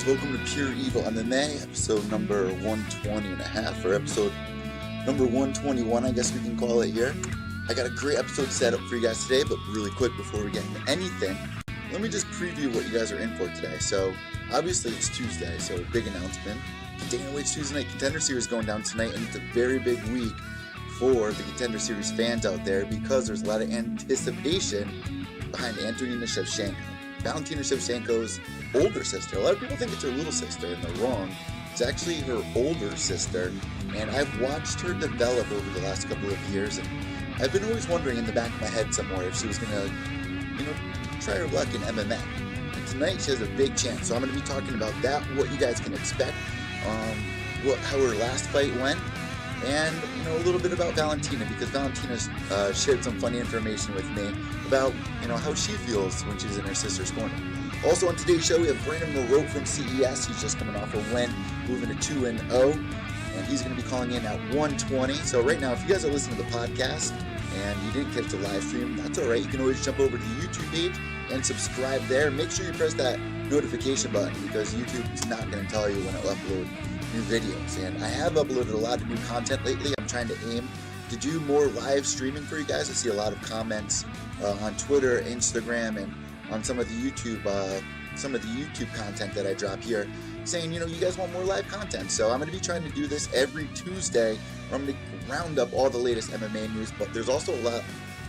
welcome to Pure Evil MMA, episode number 120.5, or episode number 121, I guess we can call it here. I got a great episode set up for you guys today, but really quick before we get into anything, let me just preview what you guys are in for today. So, obviously it's Tuesday, so big announcement. Dana White's Tuesday Night Contender Series going down tonight, and it's a very big week for the Contender Series fans out there because there's a lot of anticipation behind Antonina Shevchenko. Valentina Shevchenko's older sister. A lot of people think it's her little sister, and they're wrong. It's actually her older sister, and I've watched her develop over the last couple of years, and I've been always wondering in the back of my head somewhere if she was going to, try her luck in MMA. And tonight she has a big chance, so I'm going to be talking about that, what you guys can expect, how her last fight went, and a little bit about Valentina, because Valentina's shared some funny information with me about how she feels when she's in her sister's corner. Also on today's show we have Brandon Moreau from CES. He's just coming off a win, moving to 2-0, and he's going to be calling in at 120. So right now, if you guys are listening to the podcast and you didn't catch the live stream, that's all right. You can always jump over to the YouTube page and subscribe there. Make sure you press that notification button because YouTube is not going to tell you when I upload new videos. And I have uploaded a lot of new content lately. I'm trying to aim to do more live streaming for you guys. I see a lot of comments on Twitter, Instagram, and on some of the YouTube content that I drop here, saying you guys want more live content. So I'm going to be trying to do this every Tuesday, where I'm going to round up all the latest MMA news. But there's also a lot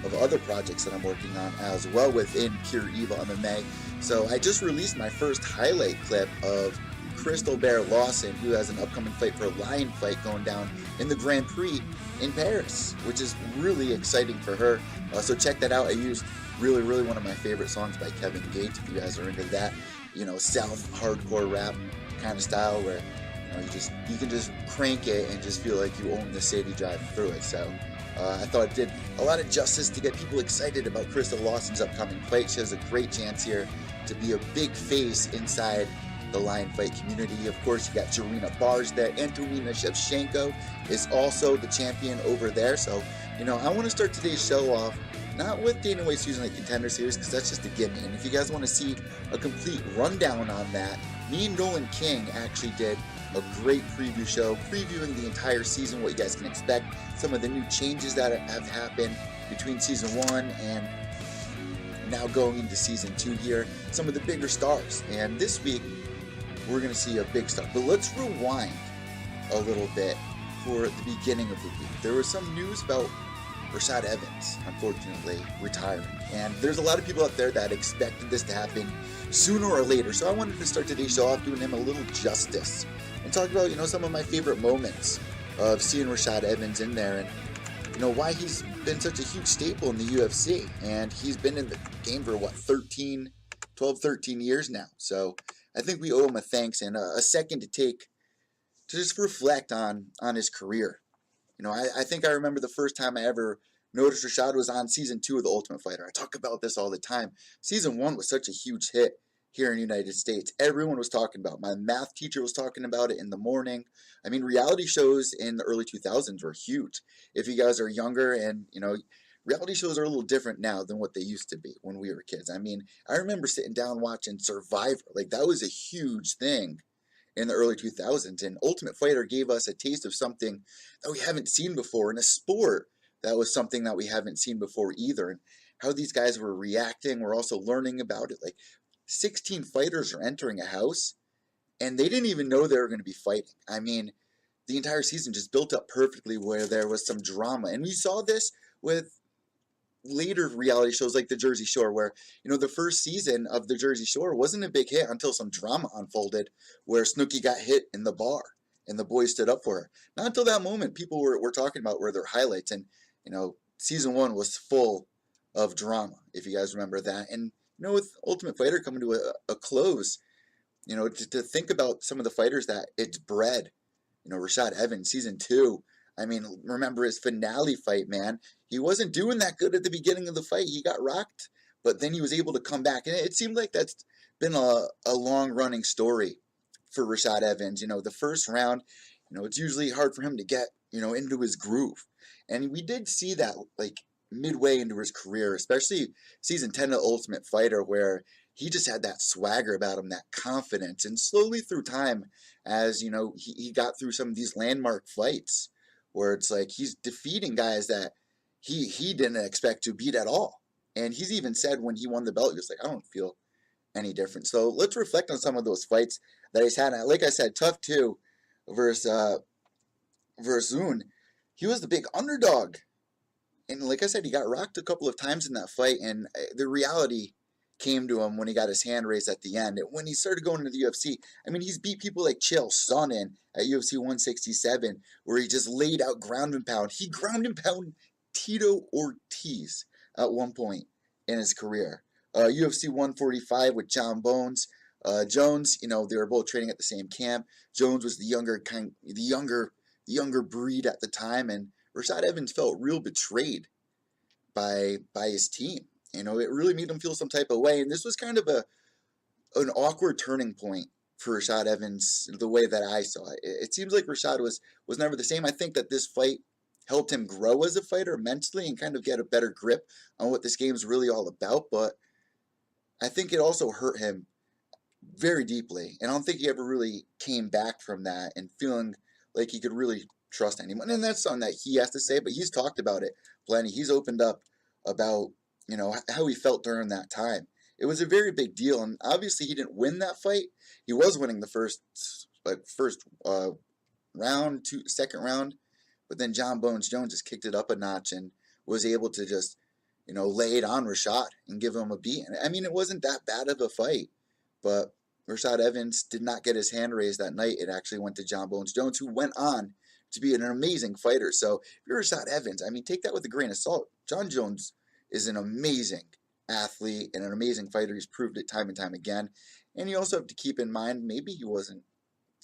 of other projects that I'm working on as well within Pure Evil MMA. So I just released my first highlight clip of Crystal Bear Lawson, who has an upcoming fight for a lion fight going down in the Grand Prix in Paris, which is really exciting for her. So check that out. I used really one of my favorite songs by Kevin Gates, if you guys are into that, South hardcore rap kind of style where you can just crank it and just feel like you own the city driving through it. So I thought it did a lot of justice to get people excited about Crystal Lawson's upcoming fight. She has a great chance here to be a big face inside the lion fight community. Of course, you got Jarina Bars there. Antonina Shevchenko is also the champion over there. So, I want to start today's show off not with Dana White's Tuesday Night Contender Series, because that's just a gimme. And if you guys want to see a complete rundown on that, me and Nolan King actually did a great preview show, previewing the entire season, what you guys can expect, some of the new changes that have happened between Season 1 and now going into Season 2 here, some of the bigger stars. And this week, we're going to see a big star. But let's rewind a little bit for the beginning of the week. There was some news about Rashad Evans, unfortunately, retiring. And there's a lot of people out there that expected this to happen sooner or later. So I wanted to start today's show off doing him a little justice and talk about, some of my favorite moments of seeing Rashad Evans in there and, why he's been such a huge staple in the UFC. And he's been in the game for, 12, 13 years now. So I think we owe him a thanks and a second to just reflect on his career. I think I remember the first time I ever noticed Rashad was on Season 2 of The Ultimate Fighter. I talk about this all the time. Season 1 was such a huge hit here in the United States. Everyone was talking about it. My math teacher was talking about it in the morning. I mean, reality shows in the early 2000s were huge. If you guys are younger and, reality shows are a little different now than what they used to be when we were kids. I mean, I remember sitting down watching Survivor. Like, that was a huge thing in the early 2000s, and Ultimate Fighter gave us a taste of something that we haven't seen before in a sport that was something that we haven't seen before either, and how these guys were reacting. We're also learning about it. Like, 16 fighters are entering a house, and they didn't even know they were going to be fighting. I mean, the entire season just built up perfectly where there was some drama, and we saw this with later reality shows like the Jersey Shore, where the first season of the Jersey Shore wasn't a big hit until some drama unfolded where Snooki got hit in the bar and the boys stood up for her. Not until that moment people were talking about were their highlights, and Season 1 was full of drama, if you guys remember that. And with Ultimate Fighter coming to a close, to think about some of the fighters that it's bred, Rashad Evans, Season 2, I mean, remember his finale fight, man. He wasn't doing that good at the beginning of the fight. He got rocked, but then he was able to come back. And it seemed like that's been a long-running story for Rashad Evans. The first round, it's usually hard for him to get, into his groove. And we did see that, like, midway into his career, especially season 10 of Ultimate Fighter, where he just had that swagger about him, that confidence. And slowly through time, as you know, he got through some of these landmark fights where it's like he's defeating guys that he didn't expect to beat at all. And he's even said when he won the belt, he was like, I don't feel any different. So let's reflect on some of those fights that he's had. And like I said, Tough 2 versus Zune, he was the big underdog. And like I said, he got rocked a couple of times in that fight, and the reality came to him when he got his hand raised at the end. When he started going into the UFC, I mean, he's beat people like Chael Sonnen at UFC 167, where he just laid out ground and pound. He ground and pound Tito Ortiz at one point in his career. UFC 145 with John Bones. Jones, you know, they were both training at the same camp. Jones was the younger breed at the time, and Rashad Evans felt real betrayed by his team. You know, it really made him feel some type of way, and this was kind of an awkward turning point for Rashad Evans, the way that I saw it. It seems like Rashad was never the same. I think that this fight helped him grow as a fighter mentally and kind of get a better grip on what this game's really all about, but I think it also hurt him very deeply, and I don't think he ever really came back from that and feeling like he could really trust anyone. And that's something that he has to say, but he's talked about it plenty. He's opened up about, you know, how he felt during that time. It was a very big deal, and obviously he didn't win that fight. He was winning the first round, second round, but then John Bones Jones just kicked it up a notch and was able to just, you know, lay it on Rashad and give him a beat. I mean, it wasn't that bad of a fight, but Rashad Evans did not get his hand raised that night. It actually went to John Bones Jones, who went on to be an amazing fighter. So if you're Rashad Evans, I mean, take that with a grain of salt. John Jones is an amazing athlete and an amazing fighter. He's proved it time and time again. And you also have to keep in mind, maybe he wasn't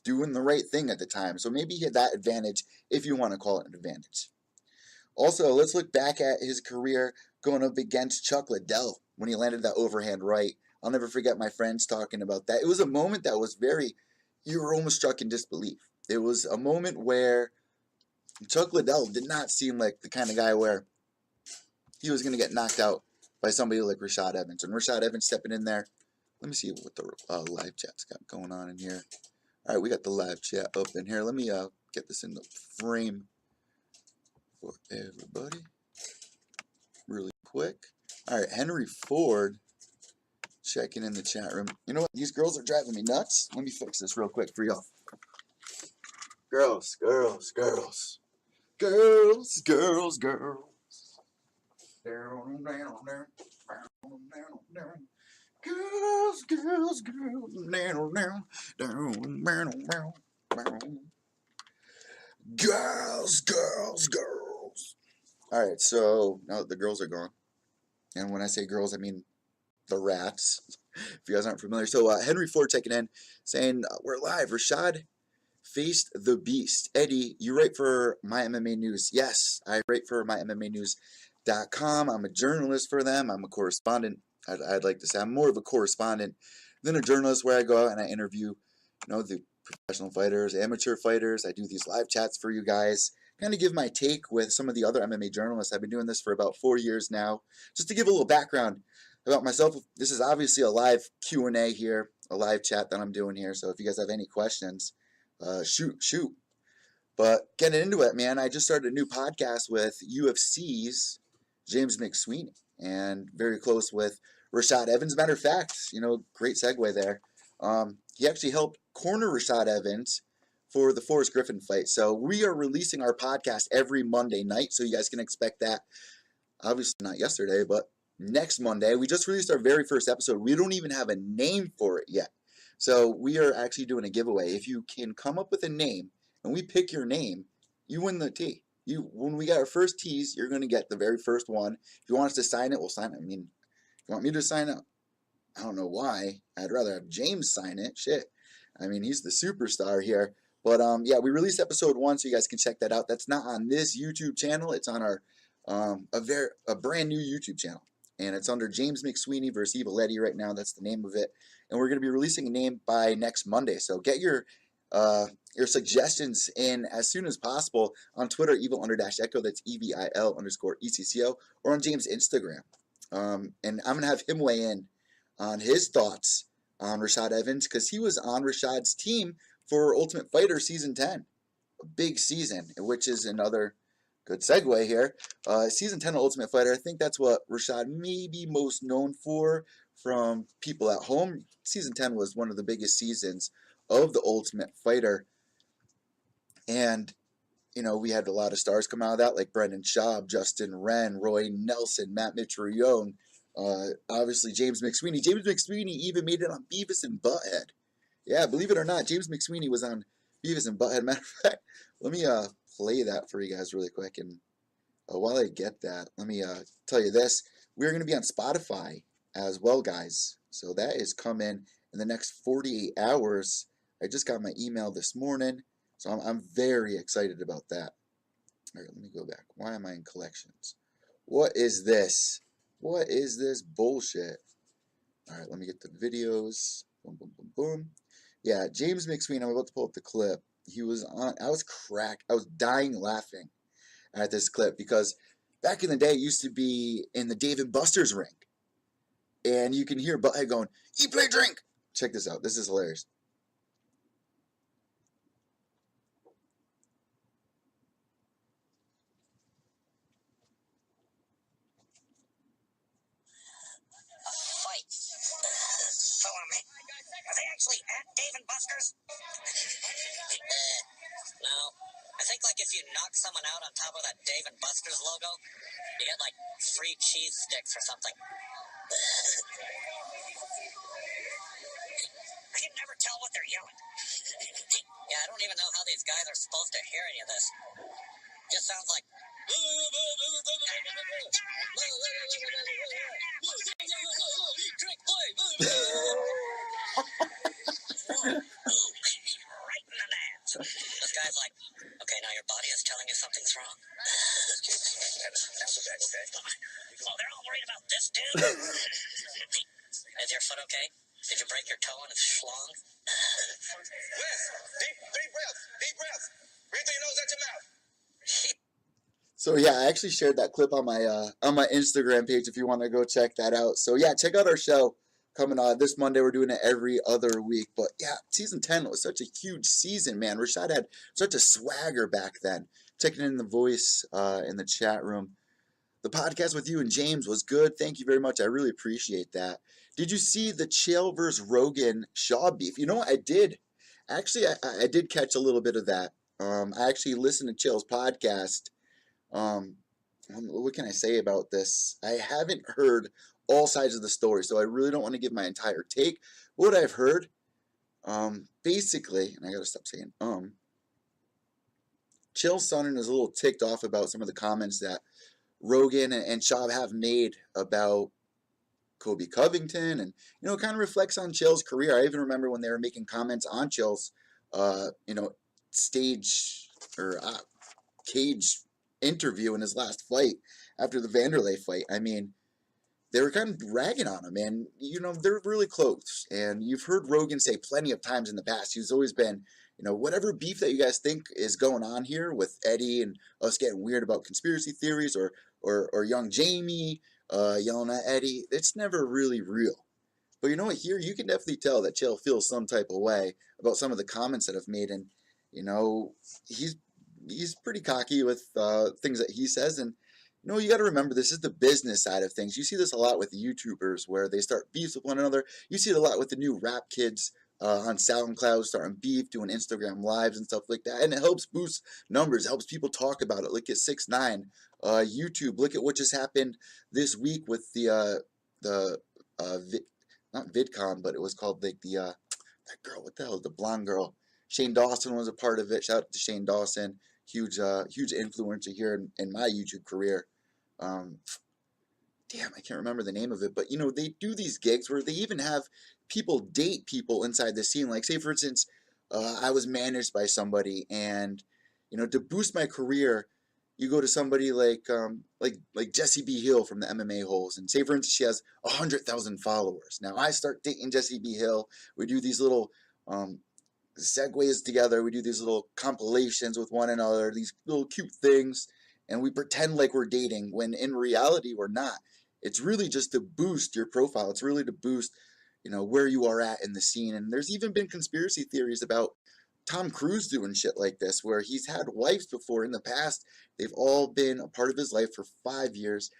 doing the right thing at the time. So maybe he had that advantage, if you want to call it an advantage. Also, let's look back at his career going up against Chuck Liddell when he landed that overhand right. I'll never forget my friends talking about that. It was a moment that was you were almost struck in disbelief. It was a moment where Chuck Liddell did not seem like the kind of guy where he was going to get knocked out by somebody like Rashad Evans. And Rashad Evans stepping in there. Let me see what the live chat's got going on in here. All right, we got the live chat up in here. Let me get this in the frame for everybody really quick. All right, Henry Ford checking in the chat room. You know what? These girls are driving me nuts. Let me fix this real quick for y'all. Girls, girls, girls. Girls, girls, girls. Down, down, down, down, down. Girls, girls, girls. Down, down, down, down, down, down. Girls, girls, girls. All right, so now the girls are gone. And when I say girls, I mean the rats, if you guys aren't familiar. So Henry Ford checking in, saying, we're live. Rashad faced the beast. Eddie, you write for My MMA News. Yes, I write for MyMMAnews.com. I'm a journalist for them. I'm a correspondent. I'd like to say I'm more of a correspondent than a journalist, where I go out and I interview, you know, the professional fighters, amateur fighters. I do these live chats for you guys. Kind of give my take with some of the other MMA journalists. I've been doing this for about 4 years now. Just to give a little background about myself, this is obviously a live Q&A here, a live chat that I'm doing here. So if you guys have any questions, shoot. But getting into it, man, I just started a new podcast with UFC's James McSweeney, and very close with Rashad Evans. Matter of fact, you know, great segue there. He actually helped corner Rashad Evans for the Forrest Griffin fight. So we are releasing our podcast every Monday night, so you guys can expect that. Obviously not yesterday, but next Monday. We just released our very first episode. We don't even have a name for it yet. So we are actually doing a giveaway. If you can come up with a name and we pick your name, you win the tee. When we got our first tees, you're going to get the very first one. If you want us to sign it, we'll sign it. I mean, if you want me to sign it, I don't know why. I'd rather have James sign it. Shit. I mean, he's the superstar here. But yeah, we released episode 1, so you guys can check that out. That's not on this YouTube channel. It's on our a brand new YouTube channel. And it's under James McSweeney versus Evil Eddie right now. That's the name of it. And we're going to be releasing a name by next Monday. So get your your suggestions in as soon as possible on Twitter, evil_echo, that's EVIL_ECCO, or on James' Instagram. And I'm going to have him weigh in on his thoughts on Rashad Evans, because he was on Rashad's team for Ultimate Fighter Season 10. A big season, which is another good segue here. Season 10 of Ultimate Fighter, I think that's what Rashad may be most known for from people at home. Season 10 was one of the biggest seasons of the Ultimate Fighter. And, you know, we had a lot of stars come out of that, like Brendan Schaub, Justin Wren, Roy Nelson, Matt Mitrione, obviously James McSweeney. James McSweeney even made it on Beavis and Butthead. Yeah, believe it or not, James McSweeney was on Beavis and Butthead. Matter of fact, let me play that for you guys really quick. And while I get that, let me tell you this. We're going to be on Spotify as well, guys. So that is coming in the next 48 hours. I just got my email this morning, so I'm very excited about that. All right, let me go back. Why am I in collections? What is this? What is this bullshit? All right, let me get the videos. Boom, boom, boom, boom. Yeah, James McSweeney, I'm about to pull up the clip. He was on, I was dying laughing at this clip, because back in the day, it used to be in the Dave and Buster's ring. And you can hear Butthead going, "Eat, play, drink." Check this out. This is hilarious. Fight. For me. Are they actually at Dave and Buster's? No. I think, like, if you knock someone out on top of that Dave and Buster's logo, you get, like, free cheese sticks or something. I can never tell what they're yelling. Yeah, I don't even know how these guys are supposed to hear any of this. Just sounds like... Drink, play. Right in the nads. This guy's like, okay, now your body is telling you something's wrong. That's okay, okay? Oh, they're all worried about this dude? Is your foot okay? Did you break your toe on its schlong? Wes, deep breath. Deep breath. Breathe through your nose, out your mouth. So yeah, I actually shared that clip on my Instagram page if you want to go check that out. So yeah, check out our show coming on this Monday. We're doing it every other week. But yeah, season 10 was such a huge season, man. Rashad had such a swagger back then. Checking in the voice in the chat room. The podcast with you and James was good. Thank you very much. I really appreciate that. Did you see the Chael versus Rogan Shaw beef? You know what? I did. Actually, I did catch a little bit of that. I actually listened to Chael's podcast. What can I say about this? I haven't heard all sides of the story, so I really don't want to give my entire take. What I've heard, basically, and I gotta stop saying Chael Sonnen is a little ticked off about some of the comments that Rogan and Shaw have made about Kobe Covington, and it kind of reflects on Chael's career. I even remember when they were making comments on Chael's, stage or cage interview in his last fight after the Vanderlei fight. I mean, they were kind of ragging on him, and they're really close. And you've heard Rogan say plenty of times in the past, he's always been, whatever beef that you guys think is going on here with Eddie and us getting weird about conspiracy theories or young Jamie yelling at Eddie, it's never really real. But you know what? Here you can definitely tell that Chael feels some type of way about some of the comments that have made, and he's pretty cocky with things that he says. And you got to remember, this is the business side of things. You see this a lot with YouTubers where they start beefs with one another. You see it a lot with the new rap kids on SoundCloud starting beef, doing Instagram lives and stuff like that. And it helps boost numbers, it helps people talk about it. Look at 6ix9ine, YouTube. Look at what just happened this week with the not VidCon, but it was called like that girl. What the hell? The blonde girl. Shane Dawson was a part of it. Shout out to Shane Dawson, huge influencer here in my YouTube career. Damn, I can't remember the name of it, but they do these gigs where they even have people date people inside the scene. Like, say for instance, I was managed by somebody, and to boost my career, you go to somebody like Jessie B. Hill from the MMA Holes, and say for instance she has 100,000 followers. Now I start dating Jessie B. Hill. We do these little segues together. We do these little compilations with one another, these little cute things, and we pretend like we're dating when in reality we're not. It's really just to boost your profile. It's really to boost, where you are at in the scene. And there's even been conspiracy theories about Tom Cruise doing shit like this, where he's had wives before in the past. They've all been a part of his life for 5 years.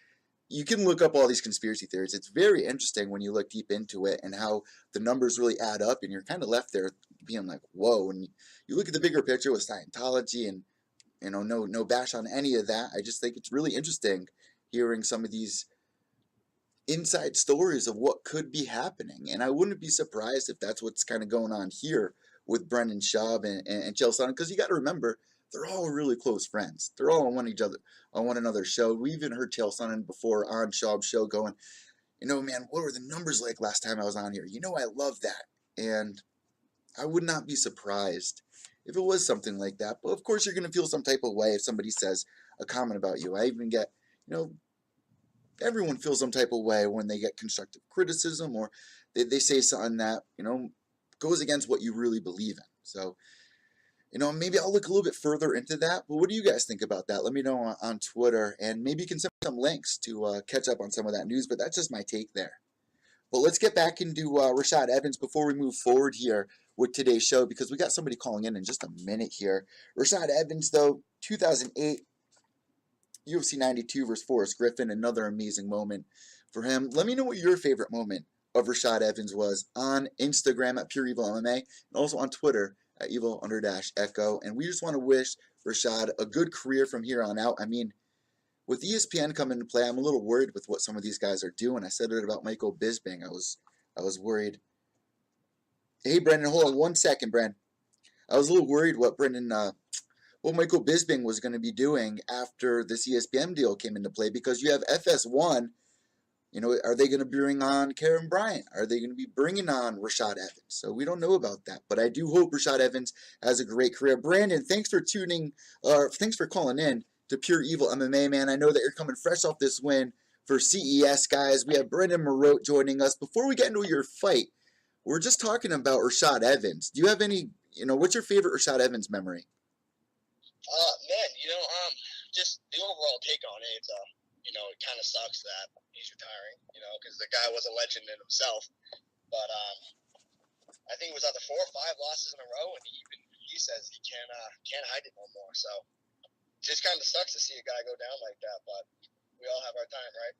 You can look up all these conspiracy theories. It's very interesting when you look deep into it and how the numbers really add up, and you're kind of left there being like, whoa. And you look at the bigger picture with Scientology, and no bash on any of that. I just think it's really interesting hearing some of these inside stories of what could be happening. And I wouldn't be surprised if that's what's kind of going on here with Brendan Schaub and Chael Sonnen, because you got to remember, they're all really close friends. They're all on one another's show. We even heard Chael Sonnen before on Schaub's show going, man, what were the numbers like last time I was on here? I love that. And I would not be surprised if it was something like that. But of course, you're going to feel some type of way if somebody says a comment about you. I even get, everyone feels some type of way when they get constructive criticism, or they say something that, goes against what you really believe in. So, maybe I'll look a little bit further into that. But what do you guys think about that? Let me know on Twitter, and maybe you can send some links to catch up on some of that news. But that's just my take there. But let's get back into Rashad Evans before we move forward here with today's show, because we got somebody calling in just a minute here. Rashad Evans, though, 2008, UFC 92 versus Forrest Griffin, another amazing moment for him. Let me know what your favorite moment of Rashad Evans was on Instagram at Pure Evil MMA, and also on Twitter at Evil_Echo. And we just want to wish Rashad a good career from here on out. I mean, with ESPN coming into play, I'm a little worried with what some of these guys are doing. I said it about Michael Bisping. I was worried. Hey, Brendan, hold on 1 second, Brendan. I was a little worried what Michael Bisping was going to be doing after this ESPN deal came into play, because you have FS1. Are they going to bring on Karen Bryant? Are they going to be bringing on Rashad Evans? So we don't know about that, but I do hope Rashad Evans has a great career. Brandon, thanks for calling in to Pure Evil MMA, man. I know that you're coming fresh off this win for CES, guys. We have Brendan Marotte joining us. Before we get into your fight, we're just talking about Rashad Evans. Do you have any, what's your favorite Rashad Evans memory? Man, just the overall take on it, it kind of sucks that he's retiring, because the guy was a legend in himself. But I think it was either 4 or 5 losses in a row, and he says he can't hide it no more. So it just kind of sucks to see a guy go down like that, but we all have our time, right?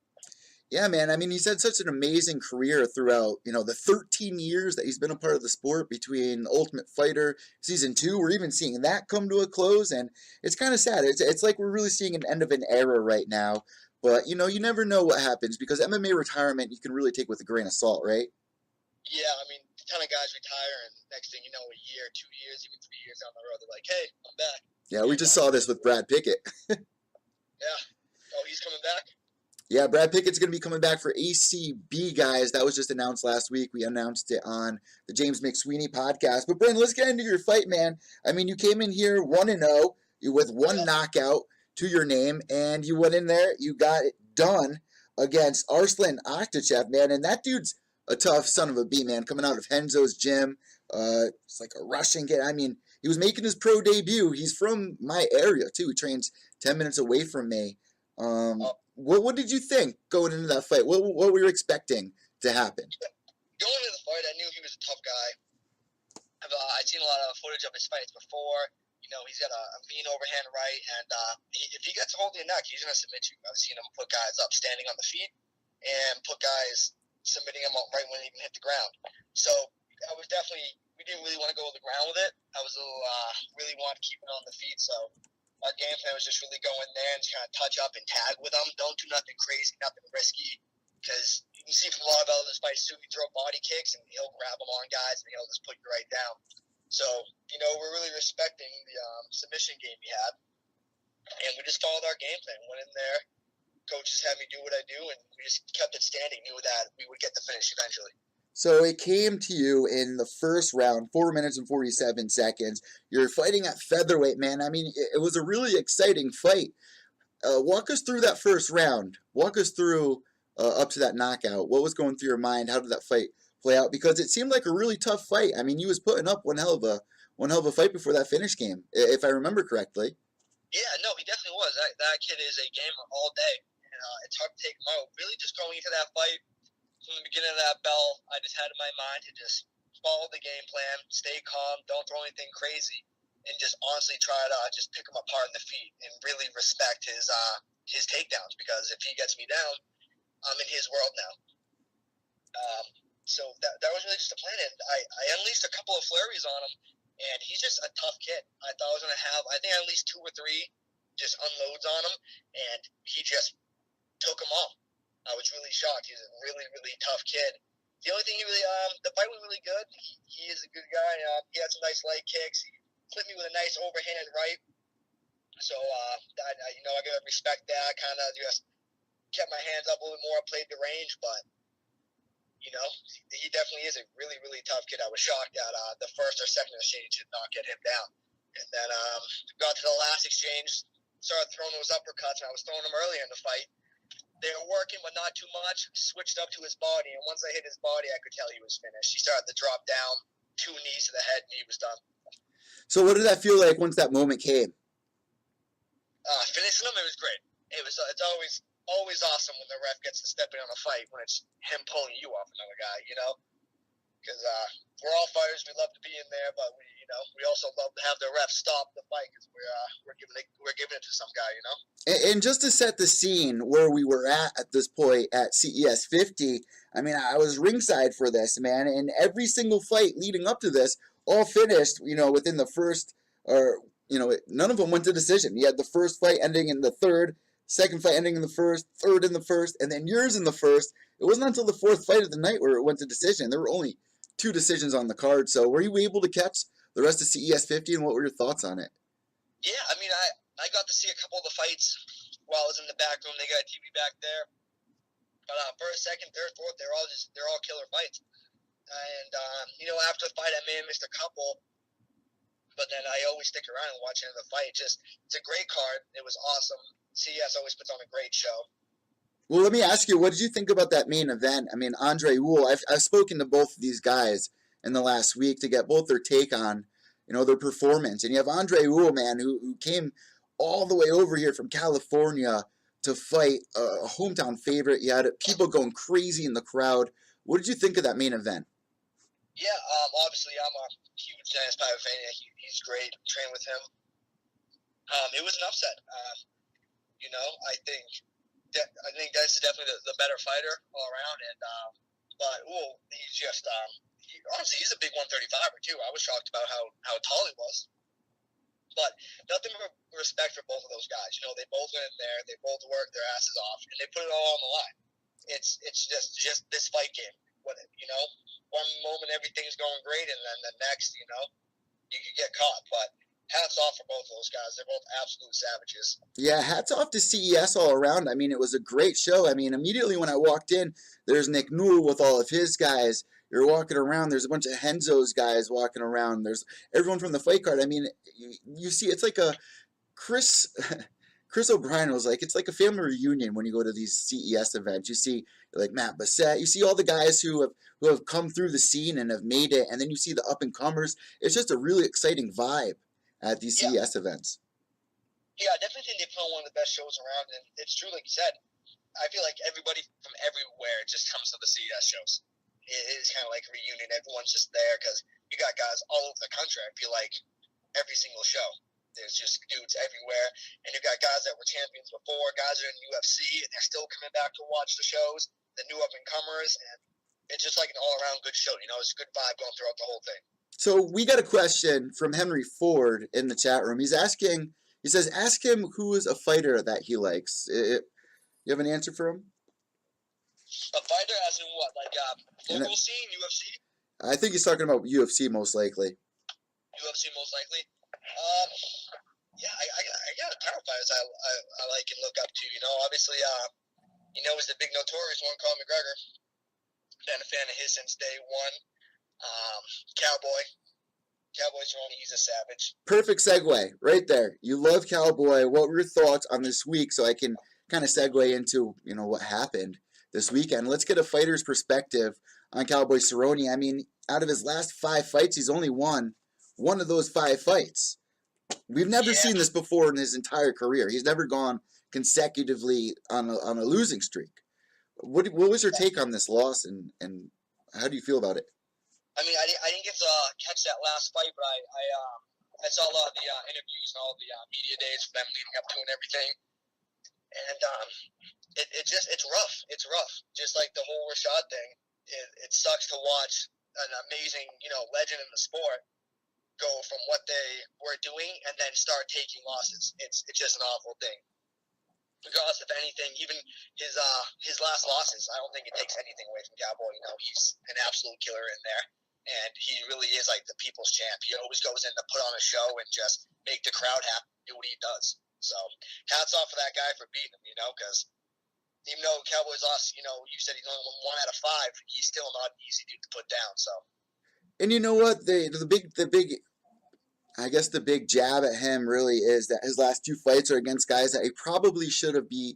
Yeah, man. I mean, he's had such an amazing career throughout, the 13 years that he's been a part of the sport, between Ultimate Fighter Season 2. We're even seeing that come to a close, and it's kind of sad. It's like we're really seeing an end of an era right now. But, you never know what happens, because MMA retirement you can really take with a grain of salt, right? Yeah, I mean, a ton of guys retire, and next thing you know, a year, 2 years, even 3 years down the road, they're like, hey, I'm back. Yeah, we just saw this with Brad Pickett. Yeah. Oh, he's coming back? Yeah, Brad Pickett's going to be coming back for ACB, guys. That was just announced last week. We announced it on the James McSweeney podcast. But, Brandon, let's get into your fight, man. I mean, you came in here 1-0 with one knockout to your name, and you went in there, you got it done against Arslan Aktachev, man. And that dude's a tough son of a bee, man, coming out of Henzo's gym. It's like a Russian kid. I mean, he was making his pro debut. He's from my area, too. He trains 10 minutes away from me. What did you think going into that fight? What were you expecting to happen? Going into the fight, I knew he was a tough guy. I'd seen a lot of footage of his fights before. He's got a mean overhand right, and if he gets a hold of your neck, he's going to submit you. I've seen him put guys up standing on the feet and put guys submitting him right when he even hit the ground. So we didn't really want to go to the ground with it. I was a little, really wanted to keep it on the feet, so our game plan was just really go in there and just kind of touch up and tag with them. Don't do nothing crazy, nothing risky, because you can see from a lot of other fights too, he throw body kicks and he'll grab them on guys and he'll just put you right down. So, we're really respecting the submission game we had, and we just followed our game plan. Went in there, coaches had me do what I do, and we just kept it standing, knew that we would get the finish eventually. So it came to you in the first round, 4 minutes and 47 seconds. You're fighting at featherweight, man. I mean, it was a really exciting fight. Walk us through that first round. Walk us through up to that knockout. What was going through your mind? How did that fight play out? Because it seemed like a really tough fight. I mean, you was putting up one hell of one hell of a fight before that finish came, if I remember correctly. Yeah, no, he definitely was. That kid is a gamer all day. And, it's hard to take him out. Really just going into that fight, from the beginning of that bell, I just had in my mind to just follow the game plan, stay calm, don't throw anything crazy, and just honestly try to just pick him apart in the feet and really respect his takedowns, because if he gets me down, I'm in his world now. So that was really just the plan. And I unleashed a couple of flurries on him, and he's just a tough kid. I thought I was going to have, I think at least 2 or 3 just unloads on him, and he just took them all. I was really shocked. He's a really, really tough kid. The only thing the fight was really good. He is a good guy. He had some nice leg kicks. He clipped me with a nice overhand right. So, I got to respect that. Kind of just kept my hands up a little more, played the range, but he definitely is a really, really tough kid. I was shocked that the first or second exchange did not get him down. And then got to the last exchange, started throwing those uppercuts, and I was throwing them earlier in the fight. They were working, but not too much. Switched up to his body, and once I hit his body, I could tell he was finished. He started to drop down, 2 knees to the head, and he was done. So what did that feel like once that moment came? Finishing him, it was great. It's always awesome when the ref gets to step in on a fight when it's him pulling you off another guy, because we're all fighters. We love to be in there, but we also love to have the ref stop the fight because we're giving it to some guy, And just to set the scene where we were at this point at CES 50, I mean, I was ringside for this, man, and every single fight leading up to this all finished, within the first, or, none of them went to decision. You had the first fight ending in the third, second fight ending in the first, third in the first, and then yours in the first. It wasn't until the fourth fight of the night where it went to decision. There were only 2 decisions on the card. So were you able to catch the rest of CES 50, and what were your thoughts on it? Yeah, I mean, I got to see a couple of the fights while I was in the back room. They got a TV back there. But first, second, third, fourth, they're all killer fights. And, after the fight, I may have missed a couple. But then I always stick around and watch the fight. It's a great card. It was awesome. CES always puts on a great show. Well, let me ask you, what did you think about that main event? I mean, Andre Wool, I've spoken to both of these guys in the last week to get both their take on, their performance. And you have Andre Wool, man, who came all the way over here from California to fight a hometown favorite. You had people going crazy in the crowd. What did you think of that main event? Yeah, obviously I'm a huge Dennis Piper fan. He's great. Train with him. It was an upset. I think Dennis is definitely the better fighter all around. And but he's just honestly, he's a big 135er too. I was shocked about how tall he was. But nothing but respect for both of those guys. They both went in there. They both worked their asses off, and they put it all on the line. It's just this fight game. One moment everything's going great, and then the next, you could get caught. But hats off for both of those guys. They're both absolute savages. Yeah, hats off to CES all around. I mean, it was a great show. I mean, immediately when I walked in, there's Nick Newell with all of his guys. You're walking around. There's a bunch of Henzo's guys walking around. There's everyone from the fight card. I mean, you see, it's like a Chris O'Brien was like, it's like a family reunion when you go to these CES events. You see like Matt Bassett. You see all the guys who have come through the scene and have made it, and then you see the up and comers. It's just a really exciting vibe at these CES events. Yeah, I definitely think they put on one of the best shows around, and it's true, like you said. I feel like everybody from everywhere just comes to the CES shows. It is kind of like a reunion. Everyone's just there because you got guys all over the country. I feel like every single show, there's just dudes everywhere, and you got guys that were champions before, guys that are in UFC, and they're still coming back to watch the shows, the new up-and-comers, and it's just like an all-around good show. It's a good vibe going throughout the whole thing. So we got a question from Henry Ford in the chat room. He says, ask him who is a fighter that he likes. You have an answer for him? A fighter as in what? Like local scene, UFC? I think he's talking about UFC most likely. UFC most likely? Yeah, I got a ton of fighters I like and look up to. Obviously, is the big notorious one, Conor McGregor. Been a fan of his since day one. Cowboy Cerrone, he's a savage. Perfect segue right there. You love Cowboy. What were your thoughts on this week so I can kind of segue into, what happened this weekend? Let's get a fighter's perspective on Cowboy Cerrone. I mean, out of his last 5 fights, he's only won one of those 5 fights. We've never seen this before in his entire career. He's never gone consecutively on a losing streak. What was your take on this loss, and how do you feel about it? I mean, I didn't get to catch that last fight, but I saw a lot of the interviews and all the media days for them leading up to and everything. And it's rough. It's rough. Just like the whole Rashad thing. It sucks to watch an amazing, legend in the sport go from what they were doing and then start taking losses. It's just an awful thing. Regardless of anything, even his last losses, I don't think it takes anything away from Cowboy. He's an absolute killer in there. And he really is like the people's champ. He always goes in to put on a show and just make the crowd happy, do what he does. So hats off for that guy for beating him, because even though Cowboys lost, you said he's only won 1 out of 5, he's still not an easy dude to put down. So. And you know what? The big, I guess the big jab at him really is that his last 2 fights are against guys that he probably should be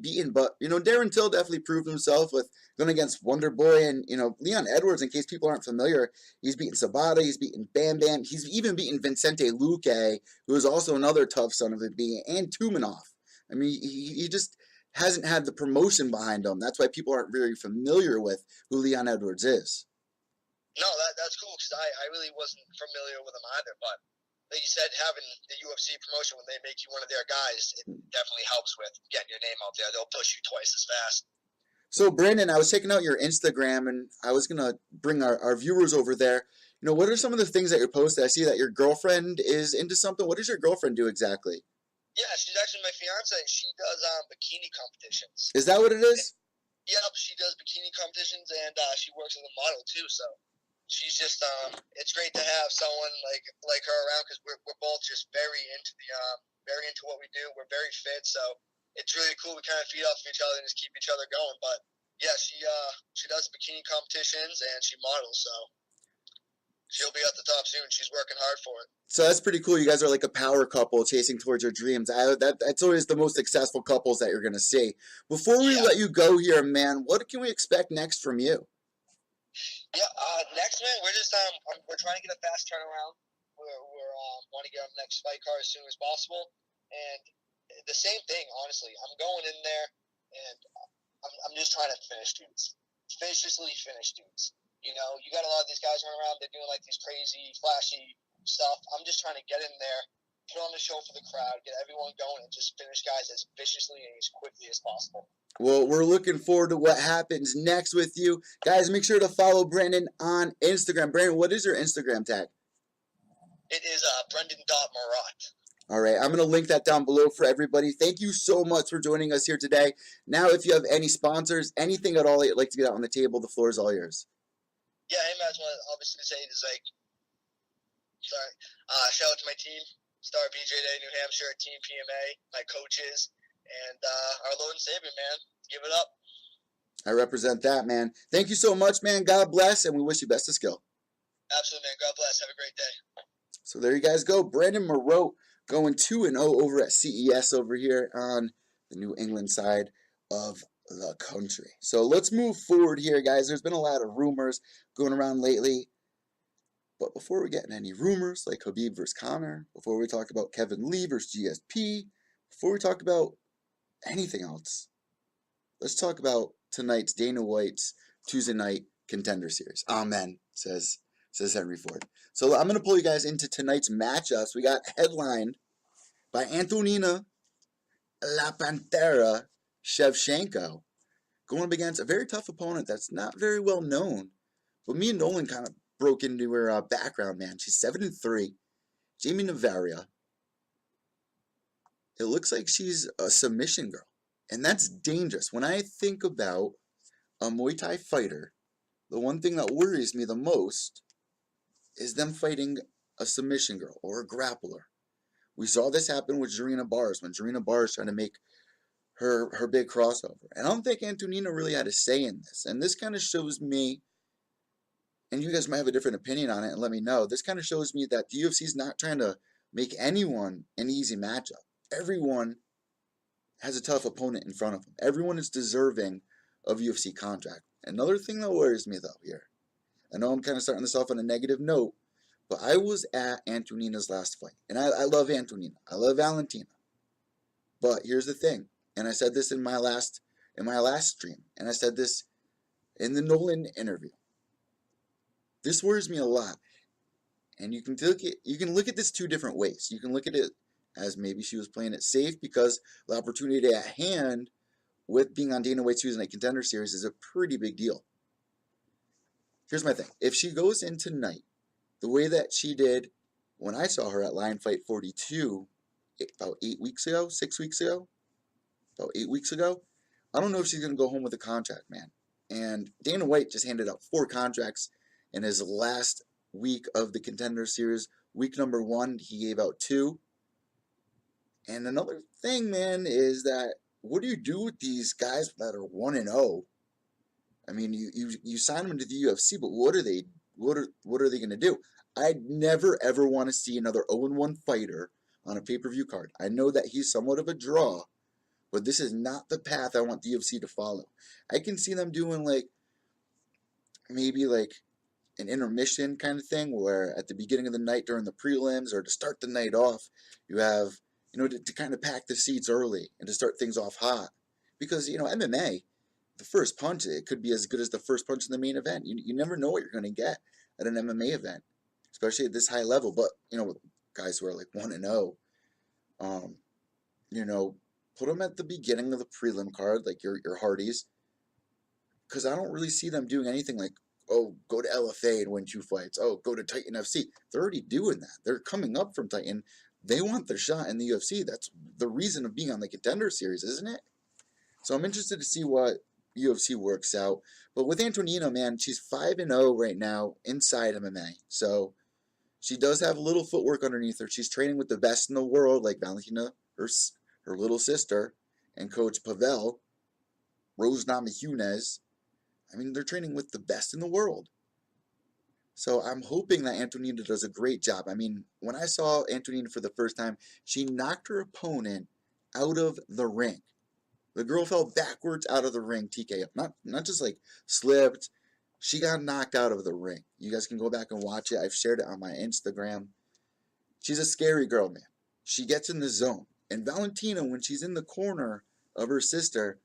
beaten. But, Darren Till definitely proved himself with going against Wonder Boy and, Leon Edwards. In case people aren't familiar, he's beaten Sabata, he's beaten Bam Bam, he's even beaten Vincente Luque, who is also another tough son of a bee, and Tumanov. I mean, he just hasn't had the promotion behind him. That's why people aren't very familiar with who Leon Edwards is. No, that's cool, because I really wasn't familiar with him either, but like you said, having the UFC promotion when they make you one of their guys, it definitely helps with getting your name out there. They'll push you twice as fast. So, Brandon, I was checking out your Instagram, and I was going to bring our viewers over there. What are some of the things that you're posting? I see that your girlfriend is into something. What does your girlfriend do exactly? Yeah, she's actually my fiance. She does bikini competitions. Is that what it is? Yep, she does bikini competitions, and she works as a model, too, so... She's just, it's great to have someone like her around, because we're both just very into what we do. We're very fit, so it's really cool. We kind of feed off of each other and just keep each other going. But yeah, she does bikini competitions and she models, so she'll be at the top soon. She's working hard for it. So that's pretty cool. You guys are like a power couple chasing towards your dreams. That's always the most successful couples that you're going to see. Before we let you go here, man, what can we expect next from you? Yeah, next, man, we're just we're trying to get a fast turnaround. We're want to get on the next fight card as soon as possible, and the same thing. Honestly, I'm going in there, and I'm just trying to finish dudes, viciously finish dudes. You got a lot of these guys running around. They're doing like these crazy, flashy stuff. I'm just trying to get in there, put on the show for the crowd, get everyone going, and just finish guys as viciously and as quickly as possible. Well, we're looking forward to what happens next with you. Guys, make sure to follow Brandon on Instagram. Brandon, what is your Instagram tag? It is Brendan.Marat. All right, I'm going to link that down below for everybody. Thank you so much for joining us here today. Now, if you have any sponsors, anything at all that you'd like to get out on the table, the floor is all yours. Yeah, hey, man, I just want to obviously say is shout out to my team, Star BJ Day, New Hampshire, Team PMA, my coaches, and our Lord and Savior, man. Give it up. I represent that, man. Thank you so much, man. God bless, and we wish you best of skill. Absolutely, man. God bless. Have a great day. So there you guys go. Brandon Marat going 2-0 over at CES over here on the New England side of the country. So let's move forward here, guys. There's been a lot of rumors going around lately. But before we get in any rumors like Khabib versus Conor, before we talk about Kevin Lee versus GSP, before we talk about anything else, let's talk about tonight's Dana White's Tuesday night contender series. Amen, says Henry Ford. So I'm going to pull you guys into tonight's matchups. We got headlined by Antonina La Pantera Shevchenko going up against a very tough opponent that's not very well known. But me and Nolan kind of broke into her background, man. She's 7-3. Jamie Navaria. It looks like she's a submission girl. And that's dangerous. When I think about a Muay Thai fighter, the one thing that worries me the most is them fighting a submission girl or a grappler. We saw this happen with Jarina Bars when Jarina Bars trying to make her big crossover. And I don't think Antonina really had a say in this. And this kind of shows me, and you guys might have a different opinion on it and let me know, this kind of shows me that the UFC is not trying to make anyone an easy matchup. Everyone has a tough opponent in front of them. Everyone is deserving of UFC contract. Another thing that worries me, though, here, I know I'm kind of starting this off on a negative note, But I was at Antonina's last fight, and I love Antonina. I love Valentina. But here's the thing, and I said this in my last stream, and I said this in the Nolan interview. This worries me a lot, and you can look at this two different ways. You can look at it as maybe she was playing it safe because the opportunity at hand with being on Dana White's Tuesday Night Contender Series is a pretty big deal. Here's my thing. If she goes in tonight the way that she did when I saw her at Lion Fight 42 about 8 weeks ago, 6 weeks ago, about 8 weeks ago, I don't know if she's going to go home with a contract, man. And Dana White just handed out 4 contracts in his last week of the Contender Series. Week number 1, he gave out 2. And another thing, man, is that what do you do with these guys that are 1-0? I mean, you sign them into the UFC, but what are they going to do? I'd never ever want to see another 0-1 fighter on a pay-per-view card. I know that he's somewhat of a draw, but this is not the path I want the UFC to follow. I can see them doing maybe an intermission kind of thing where at the beginning of the night during the prelims or to start the night off, you have, to kind of pack the seats early and to start things off hot. Because, MMA, the first punch, it could be as good as the first punch in the main event. You never know what you're going to get at an MMA event, especially at this high level. But, with guys who are 1-0, put them at the beginning of the prelim card, like your Hardys, because I don't really see them doing anything go to LFA and win 2 fights. Oh, go to Titan FC. They're already doing that. They're coming up from Titan. They want their shot in the UFC. That's the reason of being on the Contender Series, isn't it? So I'm interested to see what UFC works out. But with Antonina, man, she's 5-0 right now inside MMA. So she does have a little footwork underneath her. She's training with the best in the world, like Valentina, her little sister, and Coach Pavel, Rose Namajunas. I mean, they're training with the best in the world. So I'm hoping that Antonina does a great job. I mean, when I saw Antonina for the first time, she knocked her opponent out of the ring. The girl fell backwards out of the ring, TKO. Not just slipped. She got knocked out of the ring. You guys can go back and watch it. I've shared it on my Instagram. She's a scary girl, man. She gets in the zone. And Valentina, when she's in the corner of her sister,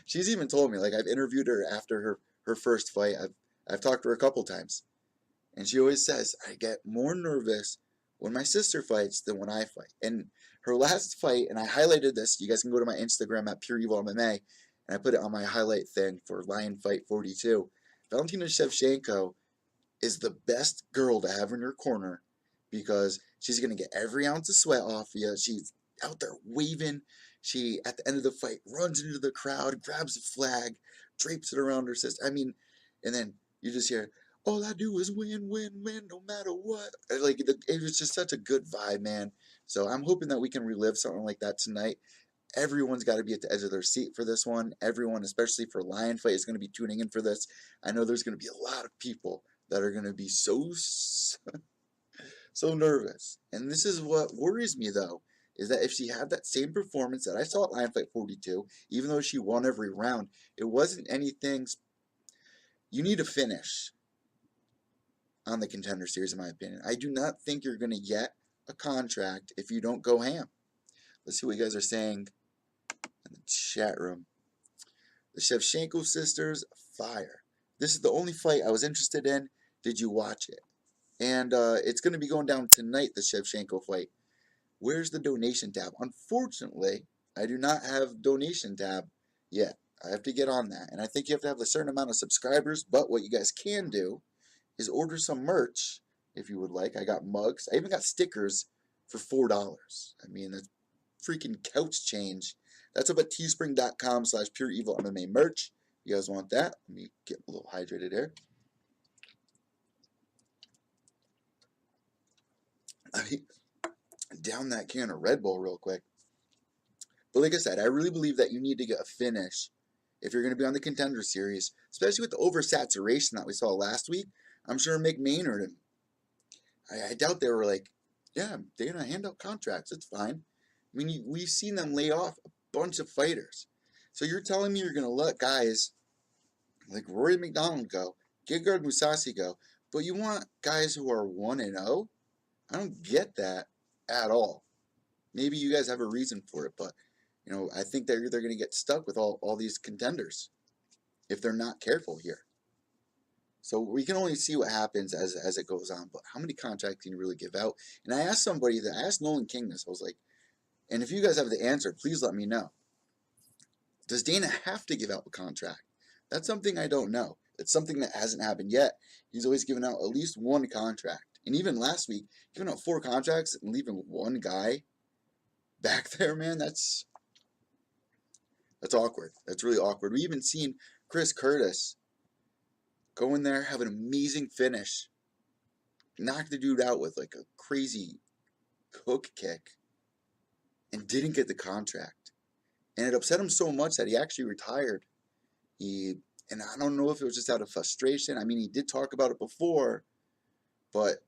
she's even told me, I've interviewed her after her first fight. I've talked to her a couple times. And she always says, I get more nervous when my sister fights than when I fight. And her last fight, and I highlighted this, you guys can go to my Instagram at Pure Evil MMA, and I put it on my highlight thing for Lion Fight 42. Valentina Shevchenko is the best girl to have in your corner because she's going to get every ounce of sweat off you. She's out there waving. She, at the end of the fight, runs into the crowd, grabs the flag, drapes it around her sister. I mean, and then you just hear, all I do is win, win, win, no matter what. It was just such a good vibe, man. So I'm hoping that we can relive something like that tonight. Everyone's got to be at the edge of their seat for this one. Everyone, especially for Lion Fight, is going to be tuning in for this. I know there's going to be a lot of people that are going to be so nervous. And this is what worries me, though, is that if she had that same performance that I saw at Lion Fight 42, even though she won every round, it wasn't anything. You need to finish on the Contender Series, in my opinion. I do not think you're going to get a contract if you don't go ham. Let's see what you guys are saying in the chat room. The Shevchenko sisters, fire. This is the only fight I was interested in. Did you watch it? And it's going to be going down tonight, the Shevchenko fight. Where's the donation tab? Unfortunately, I do not have donation tab yet. I have to get on that. And I think you have to have a certain amount of subscribers. But what you guys can do is order some merch if you would like. I got mugs. I even got stickers for $4. I mean, that's freaking couch change. That's up at teespring.com/pureevilmma merch. You guys want that? Let me get a little hydrated here. I mean, down that can of Red Bull real quick. But like I said, I really believe that you need to get a finish if you're going to be on the Contender Series, especially with the oversaturation that we saw last week. I'm sure Mick Maynard, and I doubt they were yeah, they're going to hand out contracts. It's fine. I mean, we've seen them lay off a bunch of fighters. So you're telling me you're going to let guys like Rory McDonald go, Gegard Mousasi go, But you want guys who are 1-0? I don't get that at all. Maybe you guys have a reason for it, but I think they're going to get stuck with all these contenders if they're not careful here. So we can only see what happens as it goes on. But how many contracts can you really give out? And I asked Nolan King this. I was like, and if you guys have the answer, please let me know. Does Dana have to give out a contract? That's something I don't know. It's something that hasn't happened yet. He's always given out at least one contract. And even last week, giving out 4 contracts and leaving one guy back there, man, that's awkward. That's really awkward. We even seen Chris Curtis go in there, have an amazing finish, knock the dude out with like a crazy hook kick, and didn't get the contract. And it upset him so much that he actually retired. And I don't know if it was just out of frustration. I mean, he did talk about it before, but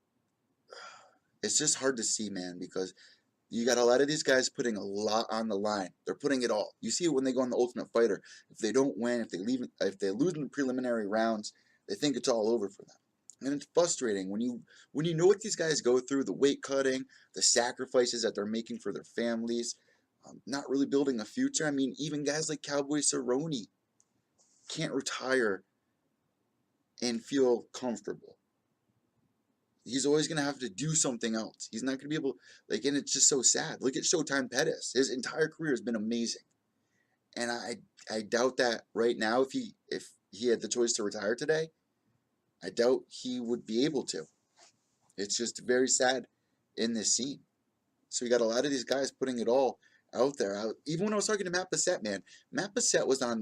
it's just hard to see, man, because you got a lot of these guys putting a lot on the line. They're putting it all. You see it when they go on the Ultimate Fighter. If they don't win, if they lose in the preliminary rounds, they think it's all over for them. And it's frustrating when you know what these guys go through, the weight cutting, the sacrifices that they're making for their families, not really building a future. I mean, even guys like Cowboy Cerrone can't retire and feel comfortable. He's always going to have to do something else. He's not going to be able, and it's just so sad. Look at Showtime Pettis. His entire career has been amazing. And I doubt that right now, if he had the choice to retire today, I doubt he would be able to. It's just very sad in this scene. So you got a lot of these guys putting it all out there. Even when I was talking to Matt Bessette, man, Matt Bessette was on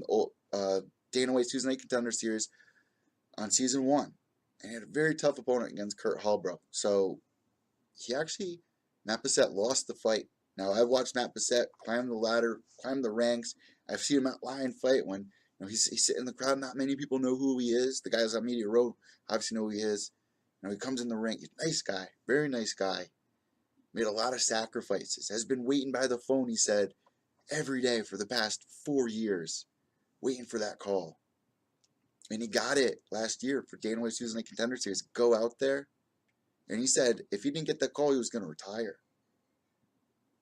Dana White's Tuesday Night Contender Series on season 1. And he had a very tough opponent against Kurt Hallbrook. So Matt Bessette lost the fight. Now, I've watched Matt Bessette climb the ladder, climb the ranks. I've seen him at Lion fight when he's sitting in the crowd. Not many people know who he is. The guys on Media Road obviously know who he is. He comes in the ring. He's a nice guy, very nice guy. Made a lot of sacrifices. Has been waiting by the phone, he said, every day for the past 4 years, waiting for that call. And he got it last year for Dana White's Tuesday Night Contender Series. Go out there. And he said if he didn't get that call, he was going to retire.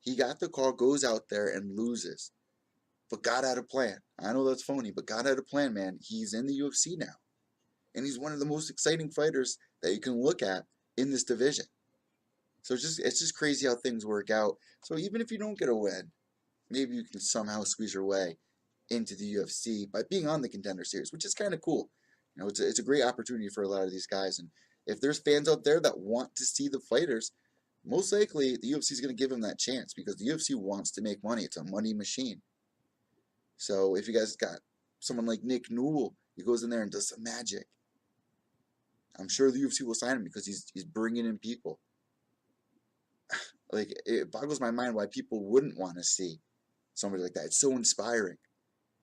He got the call, goes out there, and loses. But God had a plan. I know that's phony, but God had a plan, man. He's in the UFC now. And he's one of the most exciting fighters that you can look at in this division. So it's just crazy how things work out. So even if you don't get a win, maybe you can somehow squeeze your way into the UFC by being on the Contender Series, which is kind of cool. It's a great opportunity for a lot of these guys. And if there's fans out there that want to see the fighters, most likely the UFC is going to give them that chance because the UFC wants to make money. It's a money machine. So if you guys got someone like Nick Newell, he goes in there and does some magic, I'm sure the UFC will sign him because he's bringing in people. It boggles my mind why people wouldn't want to see somebody like that. It's so inspiring.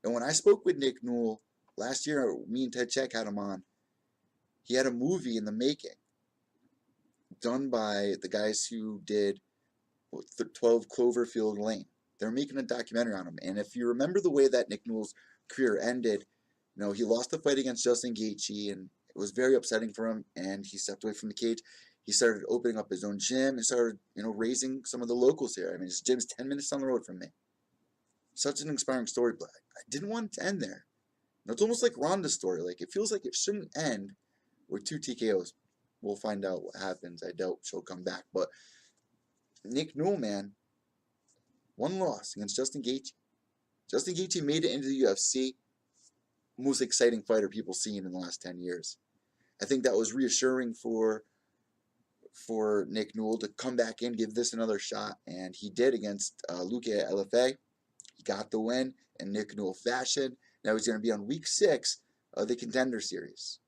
And when I spoke with Nick Newell last year, me and Ted Check had him on. He had a movie in the making done by the guys who did 12 Cloverfield Lane. They're making a documentary on him. And if you remember the way that Nick Newell's career ended, he lost the fight against Justin Gaethje, and it was very upsetting for him, and he stepped away from the cage. He started opening up his own gym and started, raising some of the locals here. I mean, his gym's 10 minutes down the road from me. Such an inspiring story, but I didn't want it to end there. It's almost like Ronda's story. It feels like it shouldn't end with 2 TKOs. We'll find out what happens. I doubt she'll come back. But Nick Newell, man, 1 loss against Justin Gaethje. Justin Gaethje made it into the UFC. Most exciting fighter people seen in the last 10 years. I think that was reassuring for Nick Newell to come back in, give this another shot, and he did against Luque LFA. He got the win in Nick Newell fashion. Now he's going to be on week 6 of the Contender Series.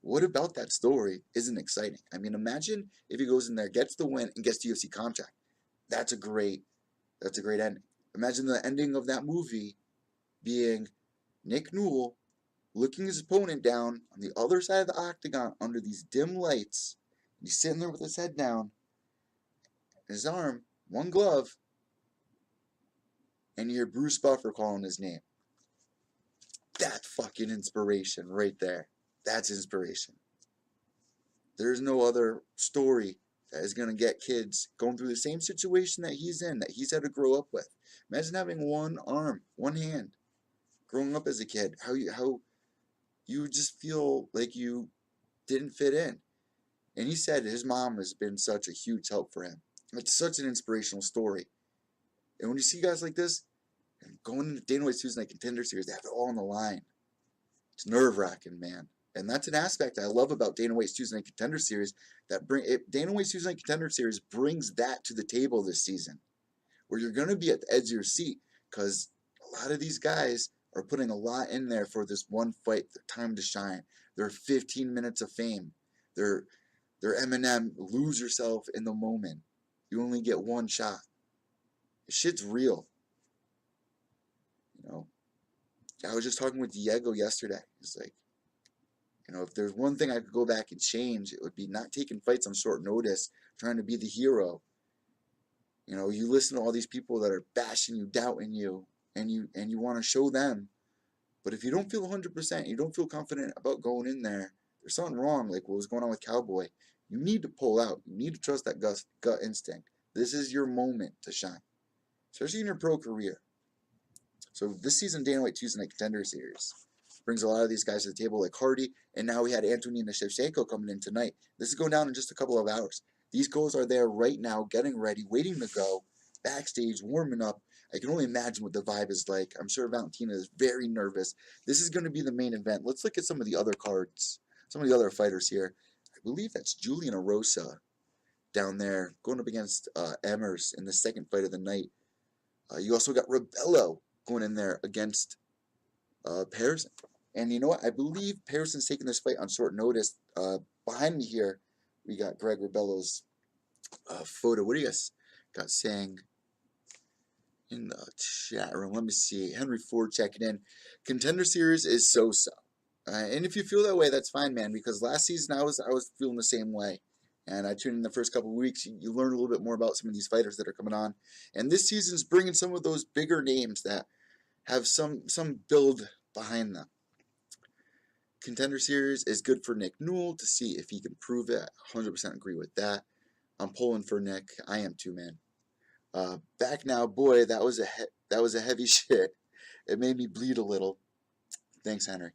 What about that story isn't exciting? I mean, imagine if he goes in there, gets the win, and gets the UFC contract. That's a great ending. Imagine the ending of that movie being Nick Newell looking his opponent down on the other side of the octagon under these dim lights. He's sitting there with his head down, his arm, 1 glove, and you hear Bruce Buffer calling his name. That's fucking inspiration right there. That's inspiration. There's no other story that is going to get kids going through the same situation that he's in, that he's had to grow up with. Imagine having one arm, one hand, growing up as a kid. How you just feel like you didn't fit in. And he said his mom has been such a huge help for him. It's such an inspirational story. And when you see guys like this, and going into Dana White's Tuesday Night Contender Series, they have it all on the line. It's nerve-wracking, man. And that's an aspect I love about Dana White's Tuesday Night Contender Series. Dana White's Tuesday Night Contender Series brings that to the table this season, where you're going to be at the edge of your seat, because a lot of these guys are putting a lot in there for this one fight, their time to shine, their 15 minutes of fame, their Eminem, lose yourself in the moment. You only get one shot. Shit's real. You know, I was just talking with Diego yesterday. He's like, you know, if there's one thing I could go back and change, it would be not taking fights on short notice, trying to be the hero. You know, you listen to all these people that are bashing you, doubting you, and you want to show them. But if you don't feel 100%, you don't feel confident about going in there, there's something wrong, like what was going on with Cowboy. You need to pull out. You need to trust that gut instinct. This is your moment to shine, especially in your pro career. So this season, Dana White Tuesday Night Contender Series brings a lot of these guys to the table, like Hardy, and now we had Antonina Shevchenko coming in tonight. This is going down in just a couple of hours. These girls are there right now, getting ready, waiting to go, backstage, warming up. I can only imagine what the vibe is like. I'm sure Valentina is very nervous. This is going to be the main event. Let's look at some of the other cards, some of the other fighters here. I believe that's Julian Erosa down there going up against Emmers in the second fight of the night. You also got Rebello going in there against Pearson. And you know what? I believe Pearson's taking this fight on short notice. Behind me here, we got Greg Rebello's photo. What do you guys got saying in the chat room? Let me see. Henry Ford checking in. Contender Series is so-so. And if you feel that way, that's fine, man, because last season I was feeling the same way. And I tuned in the first couple of weeks. You learn a little bit more about some of these fighters that are coming on. And this season's bringing some of those bigger names that have some build behind them. Contender Series is good for Nick Newell to see if he can prove it. 100% agree with that. I'm pulling for Nick. I am too, man. Back now, boy, that was a heavy shit. It made me bleed a little. Thanks, Henry.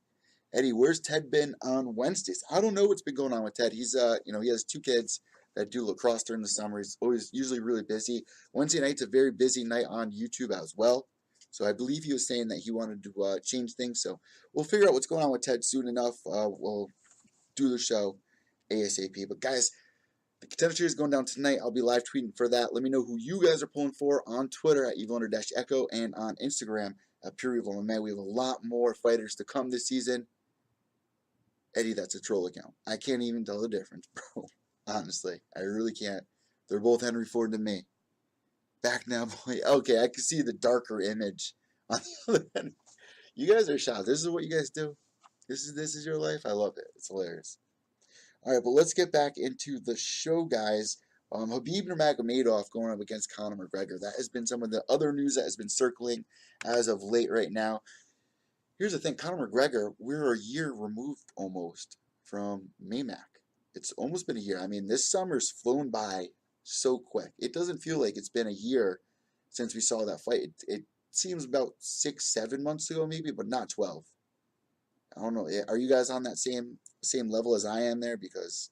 Eddie, where's Ted been on Wednesdays? I don't know what's been going on with Ted. He's you know, he has 2 kids that do lacrosse during the summer. He's usually really busy. Wednesday night's a very busy night on YouTube as well. So I believe he was saying that he wanted to change things. So we'll figure out what's going on with Ted soon enough. We'll do the show ASAP. But guys, the Contender Series is going down tonight. I'll be live tweeting for that. Let me know who you guys are pulling for on Twitter at evil_echo and on Instagram at Pure Evil MMA. We have a lot more fighters to come this season. Eddie, that's a troll account. I can't even tell the difference, bro. Honestly, I really can't. They're both Henry Ford to me. Back now, boy. Okay, I can see the darker image on the other end. You guys are shocked. This is what you guys do. This is your life. I love it. It's hilarious. All right, but let's get back into the show, guys. Khabib Nurmagomedov going up against Conor McGregor. That has been some of the other news that has been circling as of late right now. Here's the thing, Conor McGregor, we're a year removed almost from Maymac. It's almost been a year. I mean, this summer's flown by so quick. It doesn't feel like it's been a year since we saw that fight. It seems about 6-7 months ago maybe, but not 12. I don't know. Are you guys on that same level as I am there? Because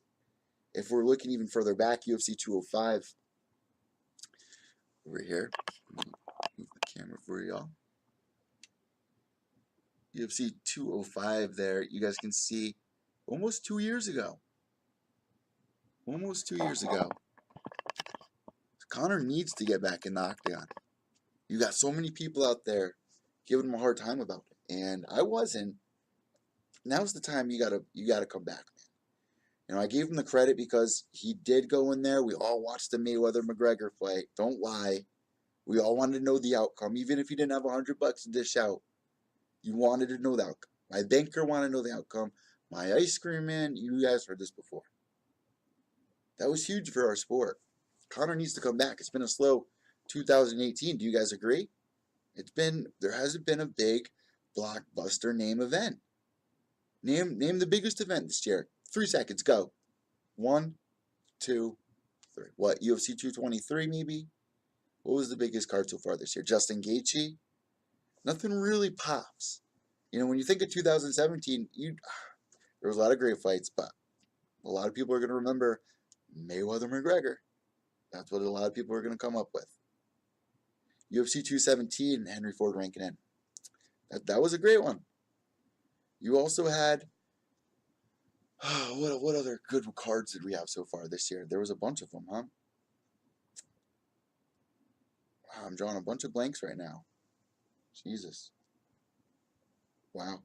if we're looking even further back, UFC 205 over here. Move the camera for y'all. UFC 205 there, you guys can see almost 2 years ago. Almost 2 years ago. Conor needs to get back in the octagon. You got so many people out there giving him a hard time about it. And I wasn't. Now's the time you gotta come back, man. You know, I gave him the credit because he did go in there. We all watched the Mayweather-McGregor fight. Don't lie. We all wanted to know the outcome. Even if you didn't have $100 to dish out, you wanted to know the outcome. My banker wanted to know the outcome. My ice cream man, you guys heard this before. That was huge for our sport. Conor needs to come back. It's been a slow 2018. Do you guys agree? There hasn't been a big blockbuster name event. Name the biggest event this year. 3 seconds, go. 1, 2, 3. What, UFC 223 maybe? What was the biggest card so far this year? Justin Gaethje? Nothing really pops. You know, when you think of 2017, there was a lot of great fights, but a lot of people are going to remember Mayweather-McGregor. That's what a lot of people are going to come up with. UFC 217, Henry Ford ranking in. That was a great one. You also had, what other good cards did we have so far this year? There was a bunch of them, huh? I'm drawing a bunch of blanks right now. Jesus. Wow.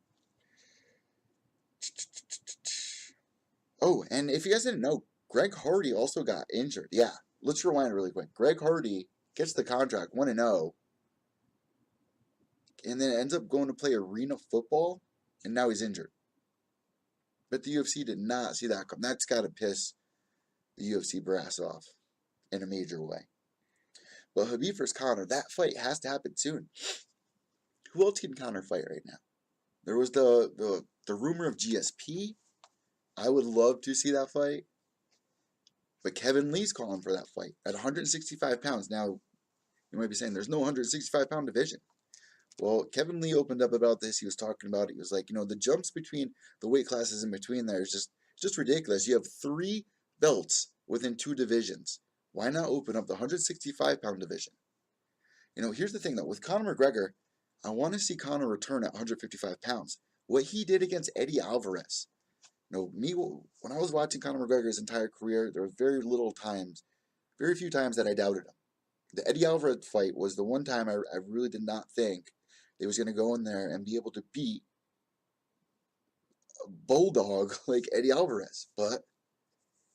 Oh, and if you guys didn't know, Greg Hardy also got injured. Yeah, let's rewind really quick. Greg Hardy gets the contract 1-0, and then ends up going to play arena football, and now he's injured. But the UFC did not see that come. That's got to piss the UFC brass off in a major way. But Khabib versus Conor, that fight has to happen soon. Who else can Conor fight right now? There was the rumor of GSP. I would love to see that fight. But Kevin Lee's calling for that fight at 165 pounds. Now, you might be saying there's no 165-pound division. Well, Kevin Lee opened up about this. He was talking about it. He was like, the jumps between the weight classes in between there is just ridiculous. You have 3 belts within 2 divisions. Why not open up the 165-pound division? Here's the thing, though. With Conor McGregor, I want to see Conor return at 155 pounds. What he did against Eddie Alvarez. When I was watching Conor McGregor's entire career, there were very few times that I doubted him. The Eddie Alvarez fight was the one time I really did not think he was going to go in there and be able to beat a bulldog like Eddie Alvarez. But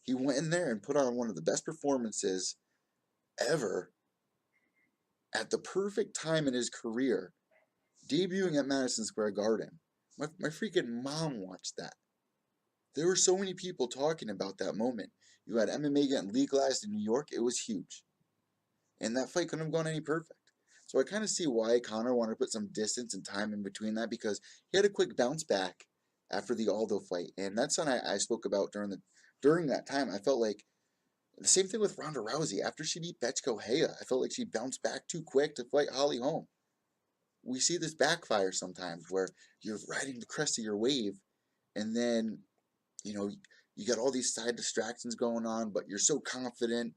he went in there and put on one of the best performances ever at the perfect time in his career, debuting at Madison Square Garden. My freaking mom watched that. There were so many people talking about that moment. You had MMA getting legalized in New York. It was huge. And that fight couldn't have gone any perfect. So I kind of see why Conor wanted to put some distance and time in between that, because he had a quick bounce back after the Aldo fight. And that's something I spoke about during that time. I felt like the same thing with Ronda Rousey. After she beat Bethe Correia, I felt like she bounced back too quick to fight Holly Holm. We see this backfire sometimes where you're riding the crest of your wave, and then, you got all these side distractions going on, but you're so confident.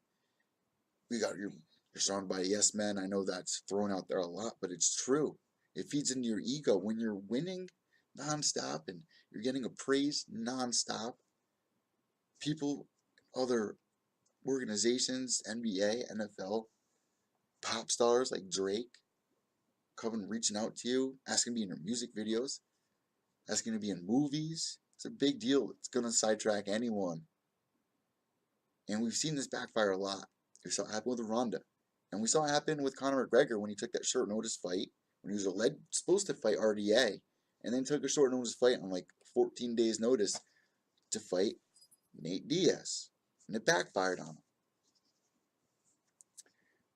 You're surrounded by yes men. I know that's thrown out there a lot, but it's true. It feeds into your ego. When you're winning nonstop and you're getting appraised nonstop, people, other organizations, NBA, NFL, pop stars like Drake, coming reaching out to you, asking to be in your music videos, asking to be in movies. It's a big deal. It's going to sidetrack anyone. And we've seen this backfire a lot. We saw it happen with Ronda. And we saw it happen with Conor McGregor when he took that short notice fight, when he was supposed to fight RDA, and then took a short notice fight on 14 days notice to fight Nate Diaz. And it backfired on him.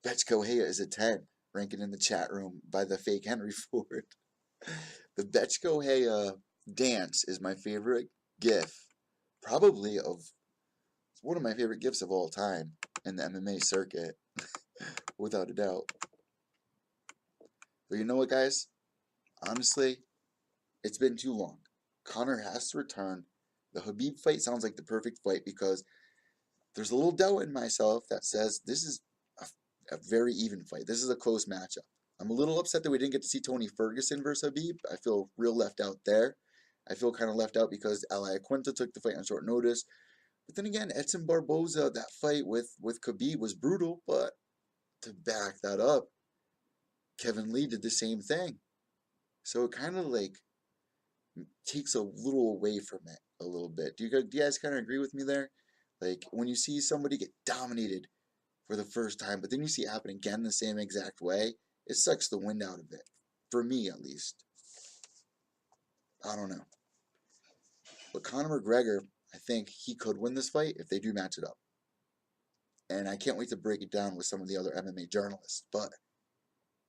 Bethe Correia is a 10, ranking in the chat room by the fake Henry Ford. The Bethe Correia dance is my favorite gif, probably it's one of my favorite gifs of all time in the MMA circuit, without a doubt. But you know what, guys? Honestly, it's been too long. Conor has to return. The Khabib fight sounds like the perfect fight, because there's a little doubt in myself that says this is a very even fight. This is a close matchup. I'm a little upset that we didn't get to see Tony Ferguson versus Khabib. I feel real left out there. I feel kind of left out because Al Quinta took the fight on short notice. But then again, Edson Barboza, that fight with Khabib was brutal, but to back that up, Kevin Lee did the same thing. So it kind of takes a little away from it a little bit. Do you guys kind of agree with me there? When you see somebody get dominated for the first time, but then you see it happen again the same exact way, it sucks the wind out of it. For me, at least. I don't know. But Conor McGregor, I think he could win this fight if they do match it up. And I can't wait to break it down with some of the other MMA journalists. But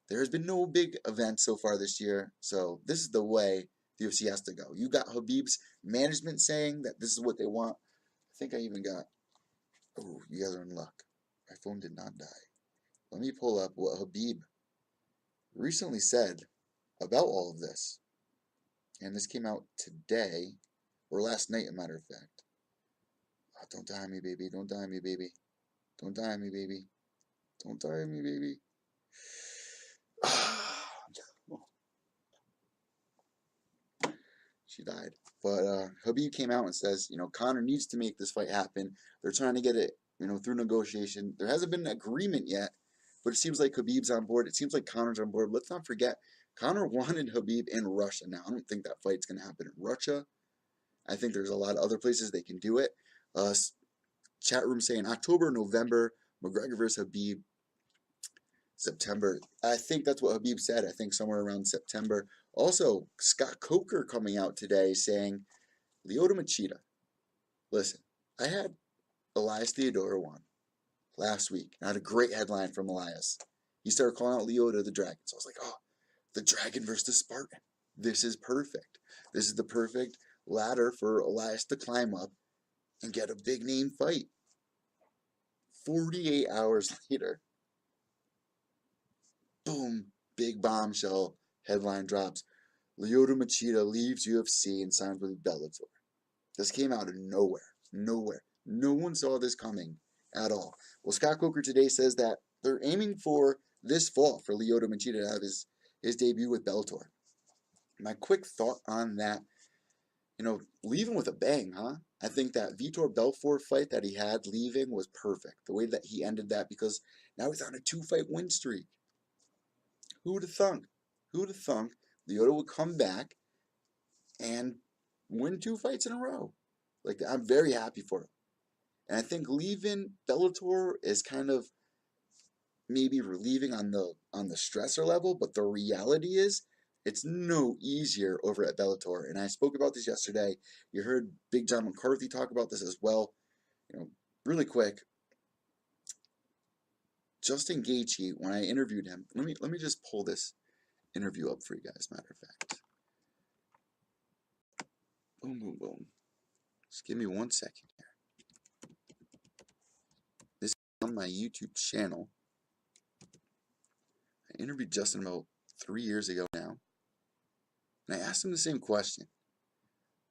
there has been no big event so far this year, so this is the way the UFC has to go. You got Khabib's management saying that this is what they want. think I even got... Oh, you guys are in luck. My phone did not die. Let me pull up what Khabib recently said about all of this. And this came out today, or last night, a matter of fact. Oh, don't die on me, baby. Don't die on me, baby. Don't die on me, baby. Don't die on me, baby. She died. But Khabib came out and says, Conor needs to make this fight happen. They're trying to get it, through negotiation. There hasn't been an agreement yet, but it seems like Khabib's on board. It seems like Conor's on board. Let's not forget, Conor wanted Khabib in Russia. Now, I don't think that fight's going to happen in Russia. I think there's a lot of other places they can do it. Chat room saying October, November, McGregor versus Khabib, September. I think that's what Khabib said. I think somewhere around September. Also, Scott Coker coming out today saying, Lyoto Machida. Listen, I had Elias Theodorou on last week. I had a great headline from Elias. He started calling out Lyoto the Dragon. So I was like, oh, the Dragon versus the Spartan. This is perfect. This is the perfect ladder for Elias to climb up and get a big name fight. 48 hours later, boom, big bombshell, headline drops. Lyoto Machida leaves UFC and signs with Bellator. This came out of nowhere. Nowhere. No one saw this coming at all. Well, Scott Coker today says that they're aiming for this fall for Lyoto Machida to have his debut with Bellator. My quick thought on that, leaving with a bang, huh? I think that Vitor Belfort fight that he had leaving was perfect. The way that he ended that, because now he's on a 2-fight win streak. Who would have thunk? Who would have thunk Lyoto would come back and win 2 fights in a row? Like, I'm very happy for him. And I think leaving Bellator is kind of maybe relieving on the stressor level, but the reality is it's no easier over at Bellator. And I spoke about this yesterday. You heard Big John McCarthy talk about this as well. Really quick. Justin Gaethje, when I interviewed him, let me just pull this interview up for you guys, matter of fact. Boom, boom, boom. Just give me 1 second here. This is on my YouTube channel. I interviewed Justin about 3 years ago now. And I asked him the same question.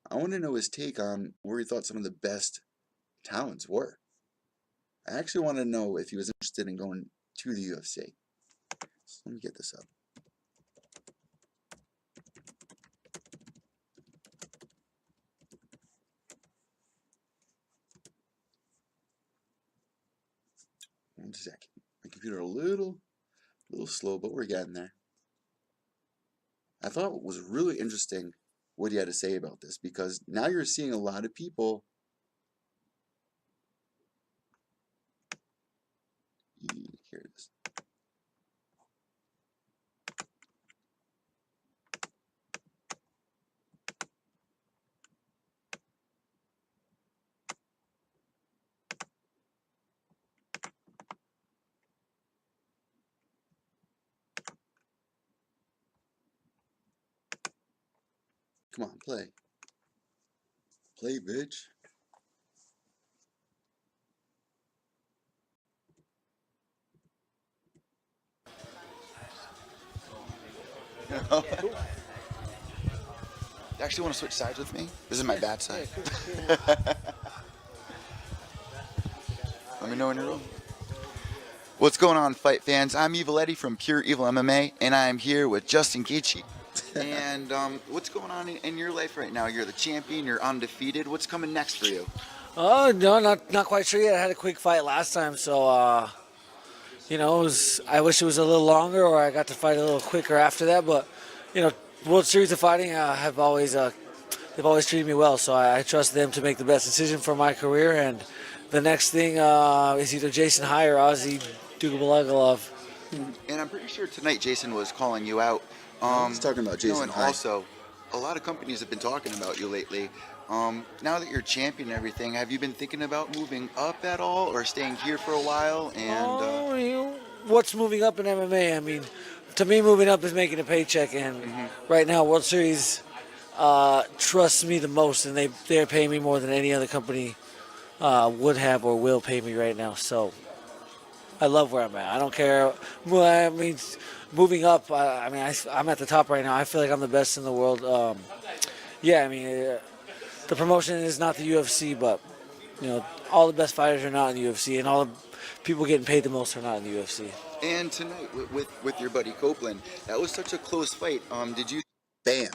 I want to know his take on where he thought some of the best talents were. I actually want to know if he was interested in going to the UFC. So let me get this up. One second. My computer a little slow, but we're getting there. I thought it was really interesting what he had to say about this, because now you're seeing a lot of people here it is. Come on, play. Play, bitch. You actually want to switch sides with me? This is my bad side. Let me know when you're ready. What's going on, fight fans? I'm Evil from Pure Evil MMA, and I'm here with Justin Gaethje. And what's going on in your life right now? You're the champion. You're undefeated. What's coming next for you? Oh, no, not quite sure yet. I had a quick fight last time, so I wish it was a little longer, or I got to fight a little quicker after that. But World Series of Fighting have always they've always treated me well, so I trust them to make the best decision for my career. And the next thing is either Jason High or Ozzy Dugabalagolov. And I'm pretty sure tonight Jason was calling you out. He's talking about Jason and High. Also, a lot of companies have been talking about you lately. Now that you're champion and everything, have you been thinking about moving up at all, or staying here for a while? And What's moving up in MMA? I mean, to me, moving up is making a paycheck, and right now, World Series trusts me the most, and they're paying me more than any other company would have or will pay me right now. So I love where I'm at. I don't care. Well, I mean, moving up. I'm at the top right now. I feel like I'm the best in the world. Yeah, I mean, the promotion is not the UFC, but all the best fighters are not in the UFC, and all the people getting paid the most are not in the UFC. And tonight with your buddy Copeland, that was such a close fight. Did you? Bam.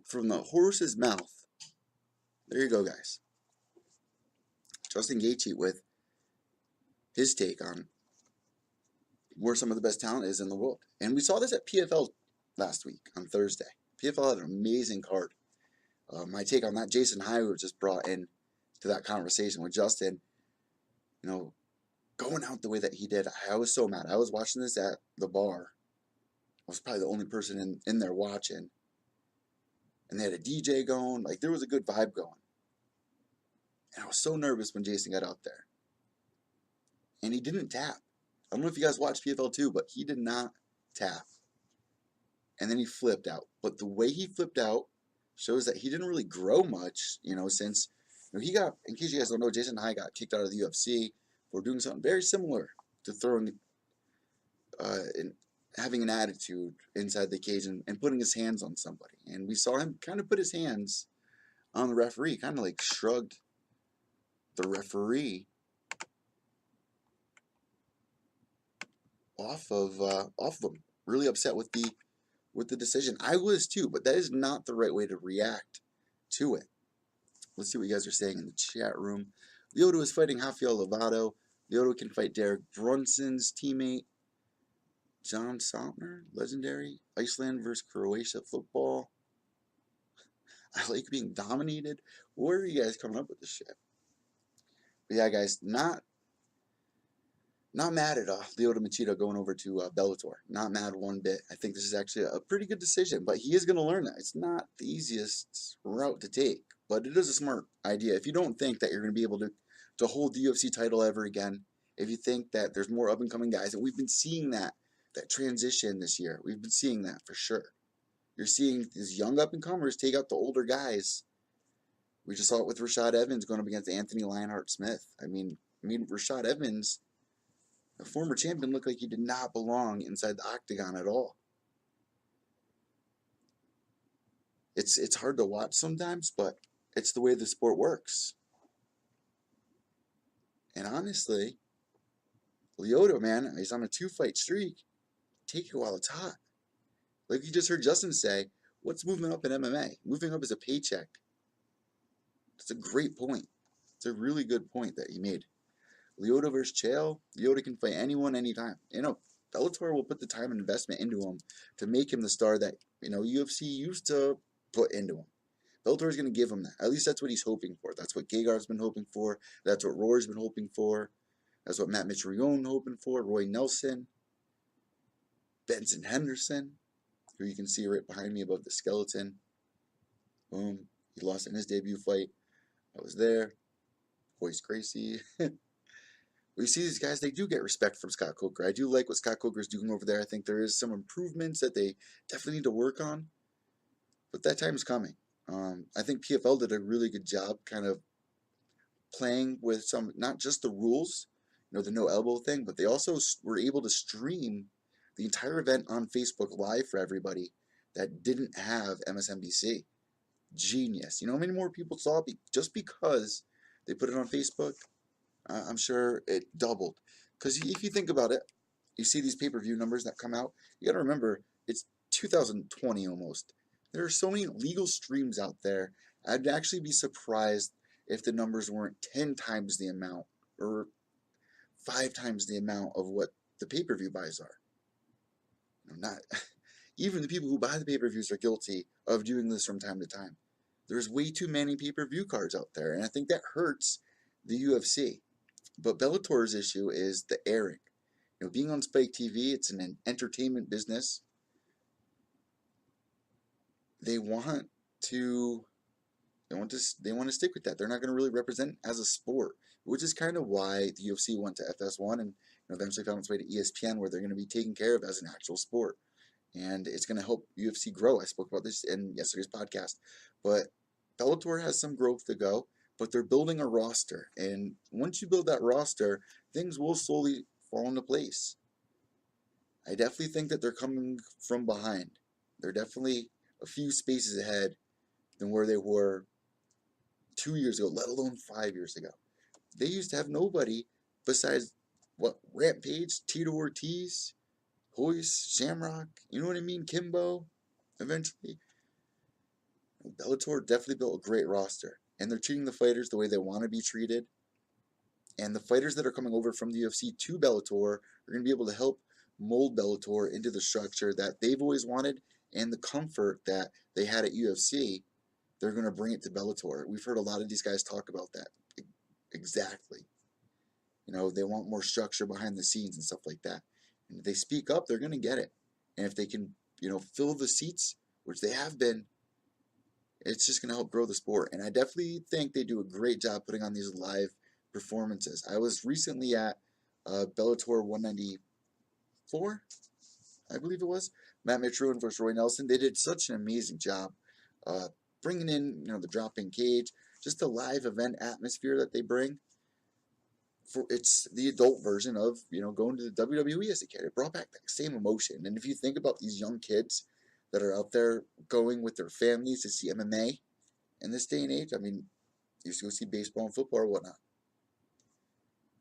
From the horse's mouth. There you go, guys. Justin Gaethje with his take on where some of the best talent is in the world. And we saw this at PFL last week on Thursday. PFL had an amazing card. My take on that, Jason High was just brought in to that conversation with Justin. Going out the way that he did, I was so mad. I was watching this at the bar. I was probably the only person in there watching. And they had a DJ going. Like, there was a good vibe going. And I was so nervous when Jason got out there. And he didn't tap. I don't know if you guys watched PFL too, but he did not tap. And then he flipped out. But the way he flipped out shows that he didn't really grow much, since he got, in case you guys don't know, Jason High got kicked out of the UFC for doing something very similar to throwing and having an attitude inside the cage and putting his hands on somebody. And we saw him kind of put his hands on the referee, kind of like shrugged the referee off of him. Really upset with the decision. I was too, but that is not the right way to react to it. Let's see what you guys are saying in the chat room. Lyoto is fighting Rafael Lovato. Lyoto can fight Derek Brunson's teammate John Saltner, legendary. Iceland versus Croatia football. I like being dominated. Where are you guys coming up with this shit? But yeah, guys, not mad at Lyoto Machida going over to Bellator. Not mad one bit. I think this is actually a pretty good decision, but he is going to learn that. It's not the easiest route to take, but it is a smart idea. If you don't think that you're going to be able to hold the UFC title ever again, if you think that there's more up-and-coming guys, and we've been seeing that transition this year. We've been seeing that for sure. You're seeing these young up-and-comers take out the older guys. We just saw it with Rashad Evans going up against Anthony Lionheart-Smith. I mean, Rashad Evans, a former champion, looked like he did not belong inside the octagon at all. It's hard to watch sometimes, but it's the way the sport works. And honestly, Lyoto, man, he's on a 2-fight streak. Take it while it's hot. Like you just heard Justin say, what's moving up in MMA? Moving up is a paycheck. That's a great point. It's a really good point that he made. Lyoto versus Chael. Lyoto can fight anyone, anytime. Bellator will put the time and investment into him to make him the star that, UFC used to put into him. Bellator is going to give him that. At least that's what he's hoping for. That's what Gegard's been hoping for. That's what Rory's been hoping for. That's what Matt Mitrione hoping for. Roy Nelson. Benson Henderson, who you can see right behind me above the skeleton. Boom. He lost in his debut fight. I was there. Royce Gracie. We see these guys, they do get respect from Scott Coker. I do like what Scott Coker is doing over there. I think there is some improvements that they definitely need to work on. But that time is coming. I think PFL did a really good job kind of playing with some, not just the rules, the no elbow thing, but they also were able to stream the entire event on Facebook Live for everybody that didn't have MSNBC. Genius. You know how many more people saw it just because they put it on Facebook? I'm sure it doubled. Because if you think about it, you see these pay-per-view numbers that come out, you got to remember, it's 2020 almost. There are so many legal streams out there. I'd actually be surprised if the numbers weren't 10 times the amount or 5 times the amount of what the pay-per-view buys are. Not even the people who buy the pay-per-views are guilty of doing this from time to time. There's way too many pay-per-view cards out there, and I think that hurts the UFC. But Bellator's issue is the airing. Being on Spike TV, it's an entertainment business. They want to stick with that. They're not going to really represent it as a sport, which is kind of why the UFC went to FS1 and eventually found its way to ESPN, where they're going to be taken care of as an actual sport. And it's going to help UFC grow. I spoke about this in yesterday's podcast. But Bellator has some growth to go. but they're building a roster. And once you build that roster, things will slowly fall into place. I definitely think that they're coming from behind. They're definitely a few spaces ahead than where they were 2 years ago, let alone 5 years ago. They used to have nobody besides, what, Rampage, Tito Ortiz, Hoist, Shamrock, you know what I mean, Kimbo, eventually. Bellator definitely built a great roster, and they're treating the fighters the way they want to be treated. And the fighters that are coming over from the UFC to Bellator are going to be able to help mold Bellator into the structure that they've always wanted, and the comfort that they had at UFC. They're going to bring it to Bellator. We've heard a lot of these guys talk about that. Exactly. You know, they want more structure behind the scenes and stuff like that. And if they speak up, they're going to get it. And if they can, fill the seats, which they have been, it's just going to help grow the sport. And I definitely think they do a great job putting on these live performances. I was recently at Bellator 194, I believe it was. Matt Mitrione versus Roy Nelson. They did such an amazing job bringing in, the drop-in cage, just the live event atmosphere that they bring. It's the adult version of, going to the WWE as a kid. It brought back that same emotion. And if you think about these young kids that are out there going with their families to see MMA in this day and age, I mean, you used to go see baseball and football or whatnot.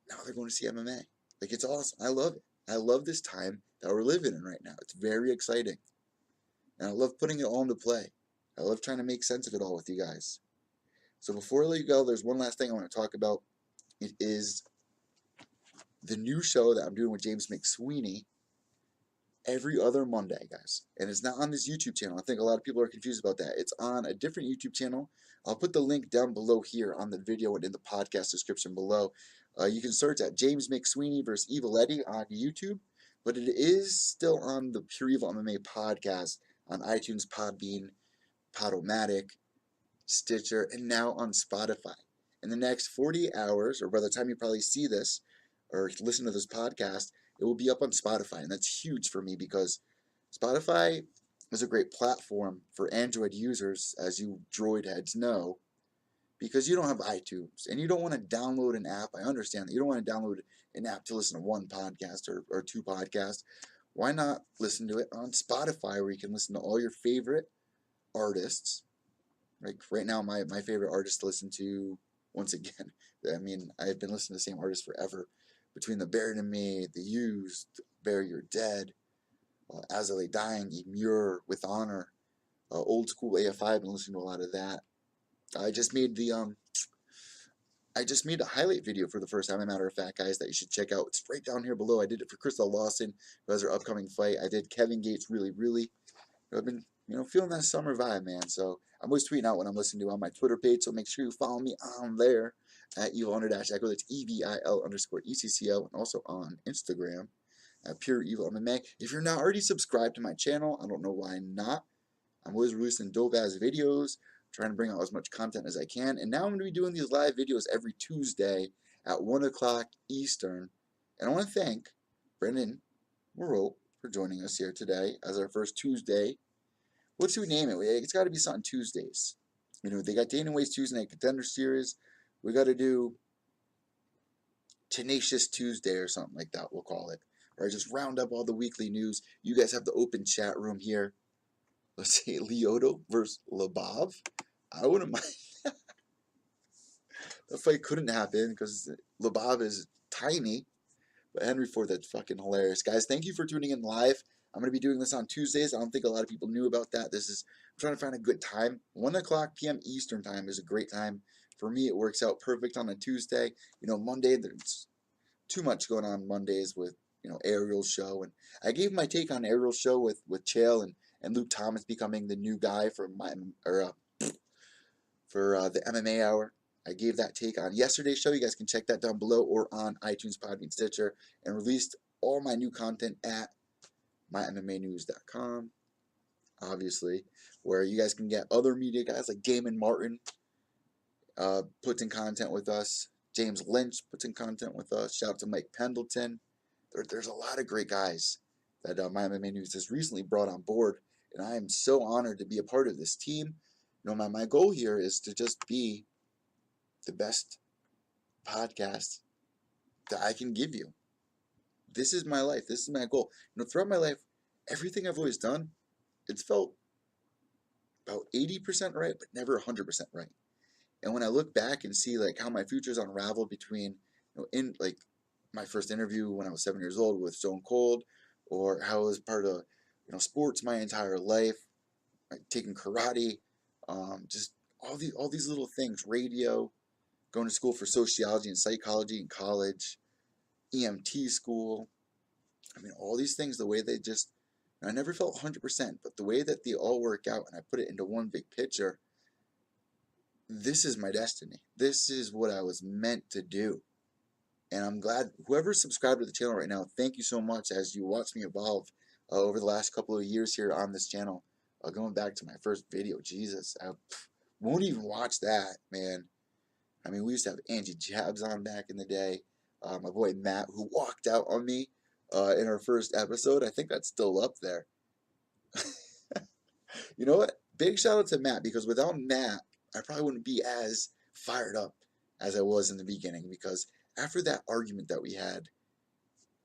Now they're going to see MMA. Like, it's awesome. I love it. I love this time that we're living in right now. It's very exciting. And I love putting it all into play. I love trying to make sense of it all with you guys. So before I let you go, there's one last thing I want to talk about. It is the new show that I'm doing with James McSweeney every other Monday, guys. And it's not on this YouTube channel. I think a lot of people are confused about that. It's on a different YouTube channel. I'll put the link down below here on the video and in the podcast description below. You can search at James McSweeney versus Evil Eddie on YouTube. But it is still on the Pure Evil MMA podcast on iTunes, Podbean, Podomatic, Stitcher, and now on Spotify. In the next 48 hours, or by the time you probably see this or listen to this podcast, it will be up on Spotify. And that's huge for me because Spotify is a great platform for Android users, as you Droid heads know, because you don't have iTunes and you don't want to download an app. I understand that you don't want to download an app to listen to one podcast or two podcasts. Why not listen to it on Spotify, where you can listen to all your favorite artists? Like right now, my favorite artist to listen to, once again, I mean, I've been listening to the same artist forever. Between the Buried in Me, The Used, Bury Your Dead, As I Lay Dying, Emure, With Honor, old school AFI, I've been listening to a lot of that. I just made a highlight video for the first time, as a matter of fact, guys, that you should check out. It's right down here below. I did it for Crystal Lawson, who has her upcoming fight. I did Kevin Gates, Really, Really. I've been, feeling that summer vibe, man. So I'm always tweeting out when I'm listening to on my Twitter page. So make sure you follow me on there at evil_echo. That's EVIL_ECCO, and also on Instagram at Pure Evil MMA. If you're not already subscribed to my channel, I don't know why not. I'm always releasing dope ass videos, trying to bring out as much content as I can. And now I'm going to be doing these live videos every Tuesday at 1 o'clock Eastern. And I want to thank Brendan Moreau for joining us here today as our first Tuesday. What should we name it? It's got to be something Tuesdays. They got Dana White's Tuesday Night Contender Series. We got to do Tenacious Tuesday or something like that, we'll call it. Or just round up all the weekly news. You guys have the open chat room here. Let's say Lyoto versus Labov. I wouldn't mind. That fight couldn't happen because Labov is tiny. But Henry Ford, that's fucking hilarious. Guys, thank you for tuning in live. I'm going to be doing this on Tuesdays. I don't think a lot of people knew about that. I'm trying to find a good time. 1 o'clock p.m. Eastern time is a great time. For me, it works out perfect on a Tuesday. Monday, there's too much going on Mondays with, Ariel's show. And I gave my take on Ariel's show with Chael and Luke Thomas becoming the new guy for the MMA Hour. I gave that take on yesterday's show. You guys can check that down below or on iTunes, Podbean, Stitcher, and released all my new content at mymmanews.com, obviously, where you guys can get other media guys like Damon Martin puts in content with us. James Lynch puts in content with us. Shout out to Mike Pendleton. There's a lot of great guys that My MMA News has recently brought on board, and I am so honored to be a part of this team. My goal here is to just be the best podcast that I can give you. This is my life. This is my goal. Throughout my life, everything I've always done, it's felt about 80% right, but never 100% right. And when I look back and see like how my future's unraveled between, in like my first interview when I was 7 years old with Stone Cold, or how I was part of, sports my entire life, like taking karate, just all these little things, radio, going to school for sociology and psychology in college, EMT school. I mean, all these things, the way they just, I never felt 100%, but the way that they all work out and I put it into one big picture, this is my destiny. This is what I was meant to do. And I'm glad whoever subscribed to the channel right now, thank you so much as you watch me evolve over the last couple of years here on this channel. Going back to my first video, Jesus, I won't even watch that, man. I mean, we used to have Angie Jabs on back in the day. My boy Matt, who walked out on me in our first episode. I think that's still up there. You know what? Big shout out to Matt, because without Matt, I probably wouldn't be as fired up as I was in the beginning, because after that argument that we had,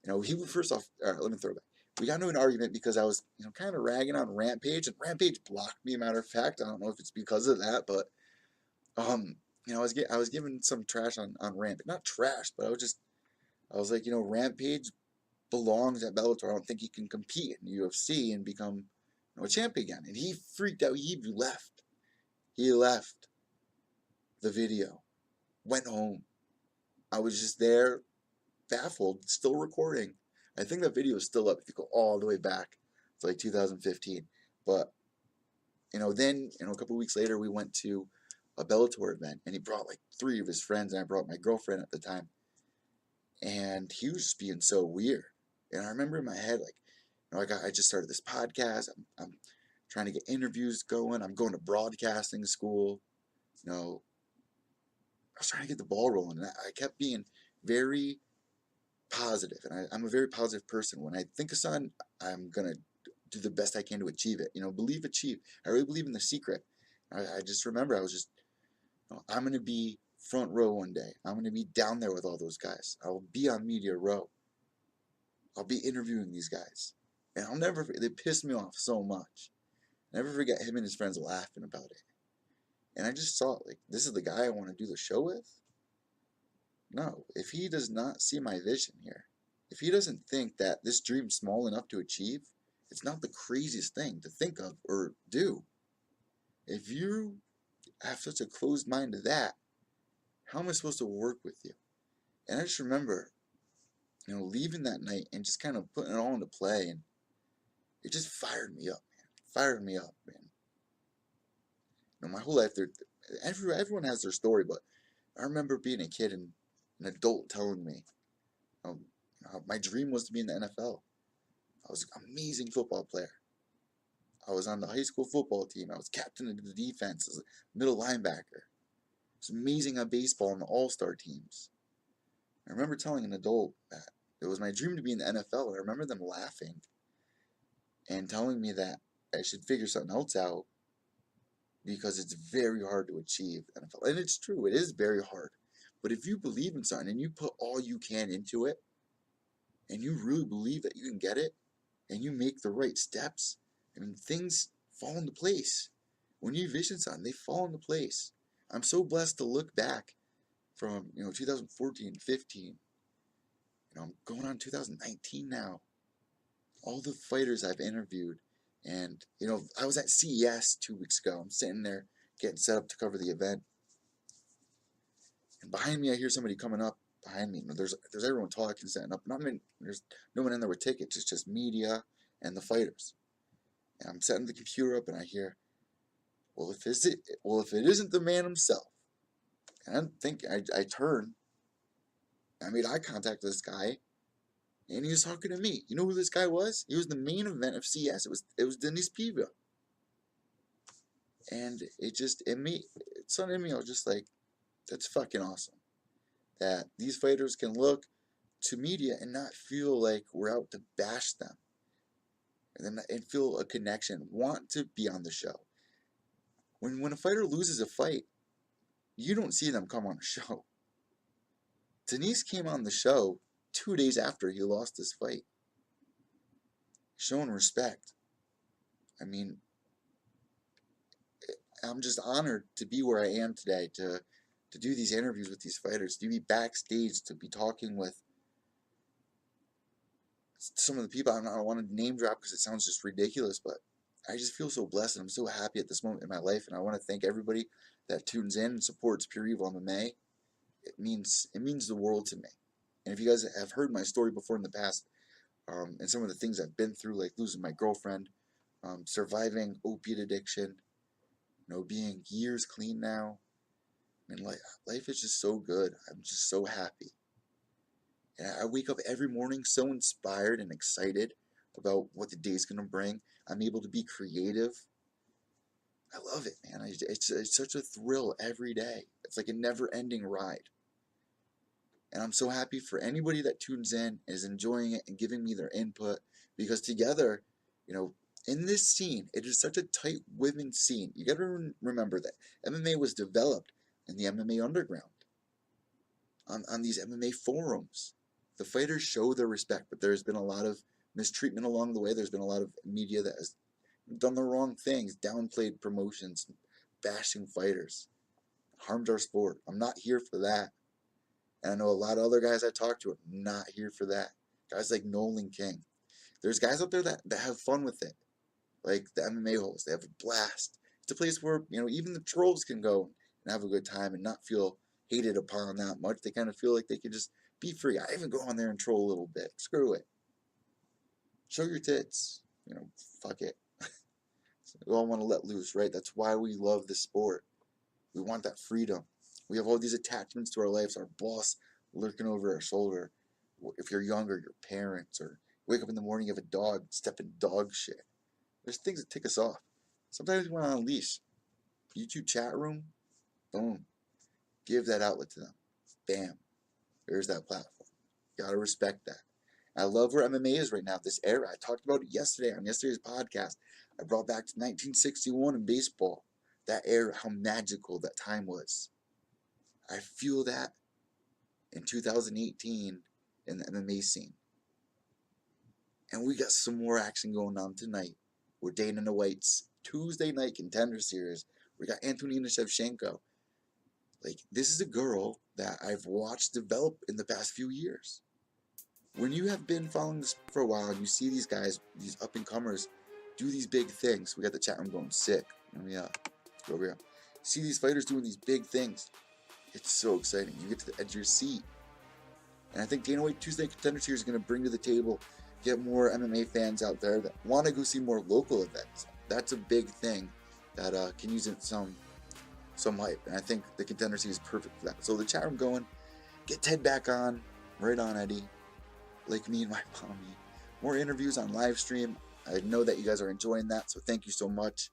he was first off, all right, let me throw it back. We got into an argument because I was, kind of ragging on Rampage, and Rampage blocked me, matter of fact. I don't know if it's because of that, but, I was giving some trash on Rampage. Not trash, but I was like, Rampage belongs at Bellator. I don't think he can compete in UFC and become, a champion again. And he freaked out. He left. He left the video, went home. I was just there, baffled, still recording. I think that video is still up if you go all the way back to like 2015. But, then, a couple weeks later, we went to a Bellator event, and he brought like 3 of his friends, and I brought my girlfriend at the time. And he was just being so weird. And I remember in my head, like, I just started this podcast. I'm trying to get interviews going. I'm going to broadcasting school. I was trying to get the ball rolling. And I kept being very positive. And I'm a very positive person. When I think of something, I'm going to do the best I can to achieve it. Believe, achieve. I really believe in The Secret. I just remember I was just, I'm going to be front row one day. I'm going to be down there with all those guys. I will be on Media Row. I'll be interviewing these guys. And I'll never, they pissed me off so much. Never forget him and his friends laughing about it. And I just saw, like, this is the guy I want to do the show with? No. If he does not see my vision here, if he doesn't think that this dream's small enough to achieve, it's not the craziest thing to think of or do. If you have such a closed mind to that, how am I supposed to work with you? And I just remember, leaving that night and just kind of putting it all into play, and it just fired me up, man. Fired me up, man. My whole life, everyone has their story, but I remember being a kid and an adult telling me, my dream was to be in the NFL. I was an amazing football player. I was on the high school football team. I was captain of the defense as a middle linebacker. It was amazing on baseball and the all-star teams. I remember telling an adult that it was my dream to be in the NFL, and I remember them laughing and telling me that I should figure something else out because it's very hard to achieve NFL. And it's true, it is very hard. But if you believe in something and you put all you can into it, and you really believe that you can get it, and you make the right steps, things fall into place. When you vision something, they fall into place. I'm so blessed to look back from 2014, 15. I'm going on 2019 now. All the fighters I've interviewed, and I was at CES 2 weeks ago. I'm sitting there getting set up to cover the event, and behind me I hear somebody coming up behind me. There's everyone talking, setting up. There's no one in there with tickets. It's just media and the fighters. And I'm setting the computer up, and I hear, well, if it isn't the man himself. And I'm thinking, I turn, I made eye contact with this guy, and he was talking to me. You know who this guy was? He was the main event of CS. It was Dennis Piva. And something in me, I was just like, that's fucking awesome. That these fighters can look to media and not feel like we're out to bash them. And feel a connection, want to be on the show. When a fighter loses a fight, you don't see them come on a show. Denise came on the show 2 days after he lost his fight, showing respect. I mean, I'm just honored to be where I am today, to do these interviews with these fighters, to be backstage, to be talking with some of the people. I don't want to name drop because it sounds just ridiculous, but I just feel so blessed and I'm so happy at this moment in my life, and I want to thank everybody that tunes in and supports Pure Evil MMA. It means the world to me. And if you guys have heard my story before in the past, and some of the things I've been through, like losing my girlfriend, surviving opiate addiction, being years clean now, I mean, life is just so good. I'm just so happy. And I wake up every morning so inspired and excited about what the day's going to bring. I'm able to be creative. I love it, man. It's such a thrill every day. It's like a never-ending ride. And I'm so happy for anybody that tunes in, is enjoying it, and giving me their input. Because together, in this scene, it is such a tight women's scene. You got to remember that MMA was developed in the MMA underground, on these MMA forums. The fighters show their respect, but there's been a lot of mistreatment along the way. There's been a lot of media that has done the wrong things, downplayed promotions, bashing fighters, harmed our sport. I'm not here for that. And I know a lot of other guys I talk to are not here for that. Guys like Nolan King. There's guys out there that have fun with it. Like the MMA hosts. They have a blast. It's a place where, even the trolls can go and have a good time and not feel hated upon that much. They kind of feel like they can just be free. I even go on there and troll a little bit. Screw it. Show your tits. Fuck it. We all want to let loose, right? That's why we love this sport. We want that freedom. We have all these attachments to our lives, our boss lurking over our shoulder. If you're younger, your parents, or wake up in the morning, you have a dog, step in dog shit. There's things that tick us off. Sometimes we want to unleash. YouTube chat room, boom. Give that outlet to them. Bam. There's that platform. Gotta respect that. I love where MMA is right now, this era. I talked about it yesterday on yesterday's podcast. I brought back to 1961 in baseball. That era, how magical that time was. I feel that in 2018 in the MMA scene. And we got some more action going on tonight with Dana White's Tuesday Night Contender Series. We got Antonina Shevchenko. This is a girl that I've watched develop in the past few years. When you have been following this for a while and you see these guys, these up-and-comers, do these big things. We got the chat room going sick. Yeah, go over here. See these fighters doing these big things. It's so exciting. You get to the edge of your seat. And I think Dana White Tuesday Contender Series is going to bring to the table, get more MMA fans out there that want to go see more local events. That's a big thing that can use some hype. And I think the Contender Series is perfect for that. So the chat room going. Get Ted back on. Right on, Eddie. Like me and my mommy. More interviews on live stream. I know that you guys are enjoying that, so thank you so much.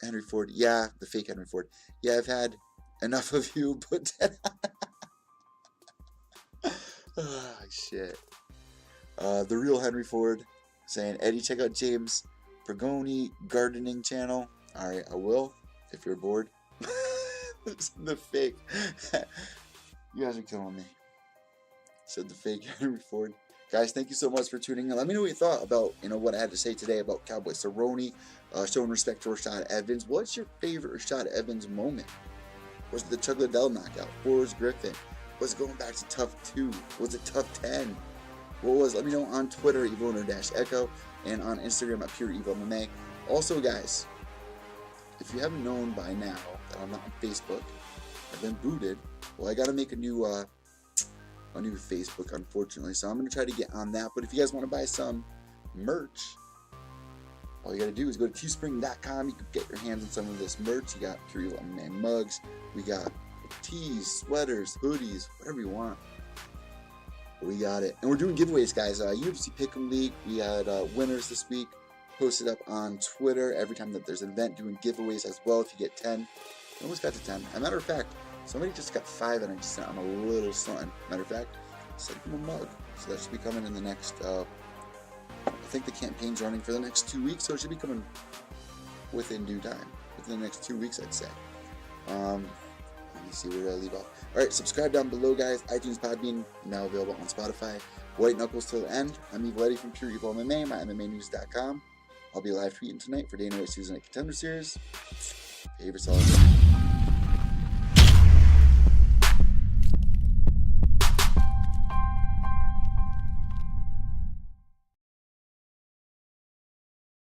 Henry Ford. Yeah, the fake Henry Ford. Yeah, I've had enough of you, but oh, shit. The real Henry Ford saying, Eddie, check out James Pergoni gardening channel. Alright, I will, if you're bored. The fake. You guys are killing me. Said the fake Henry Ford. Guys, thank you so much for tuning in. Let me know what you thought about, what I had to say today about Cowboy Cerrone, showing respect to Rashad Evans. What's your favorite Rashad Evans moment? Was it the Chuck Liddell knockout? Forrest Griffin? Was it going back to Tough 2? Was it Tough 10? What was? Let me know on Twitter, EvilOwner-Echo, and on Instagram at Pure Evil MMA. Also, guys, if you haven't known by now that I'm not on Facebook, I've been booted. Well, I got to make a new Facebook, unfortunately, so I'm going to try to get on that. But if you guys want to buy some merch, all you got to do is go to teespring.com. You can get your hands on some of this merch. You got Pure Evil MMA mugs. We got tees, sweaters, hoodies, whatever you want. We got it. And we're doing giveaways, guys. UFC Pick'em League, we had winners this week. Posted up on Twitter every time that there's an event, doing giveaways as well. If you get 10, I almost got to 10. As a matter of fact, somebody just got 5 and I just sent them a little something. Matter of fact, I sent them a mug. So that should be coming in the next, I think the campaign's running for the next 2 weeks, so it should be coming within due time. Within the next 2 weeks, I'd say. Let me see where I leave off. Alright, subscribe down below, guys. iTunes, Podbean, now available on Spotify. White Knuckles till the end. I'm Evil Eddie from Pure Evil MMA, my MMAnews.com. I'll be live tweeting tonight for Dana White's Tuesday Night Contender Series. Favorite solid.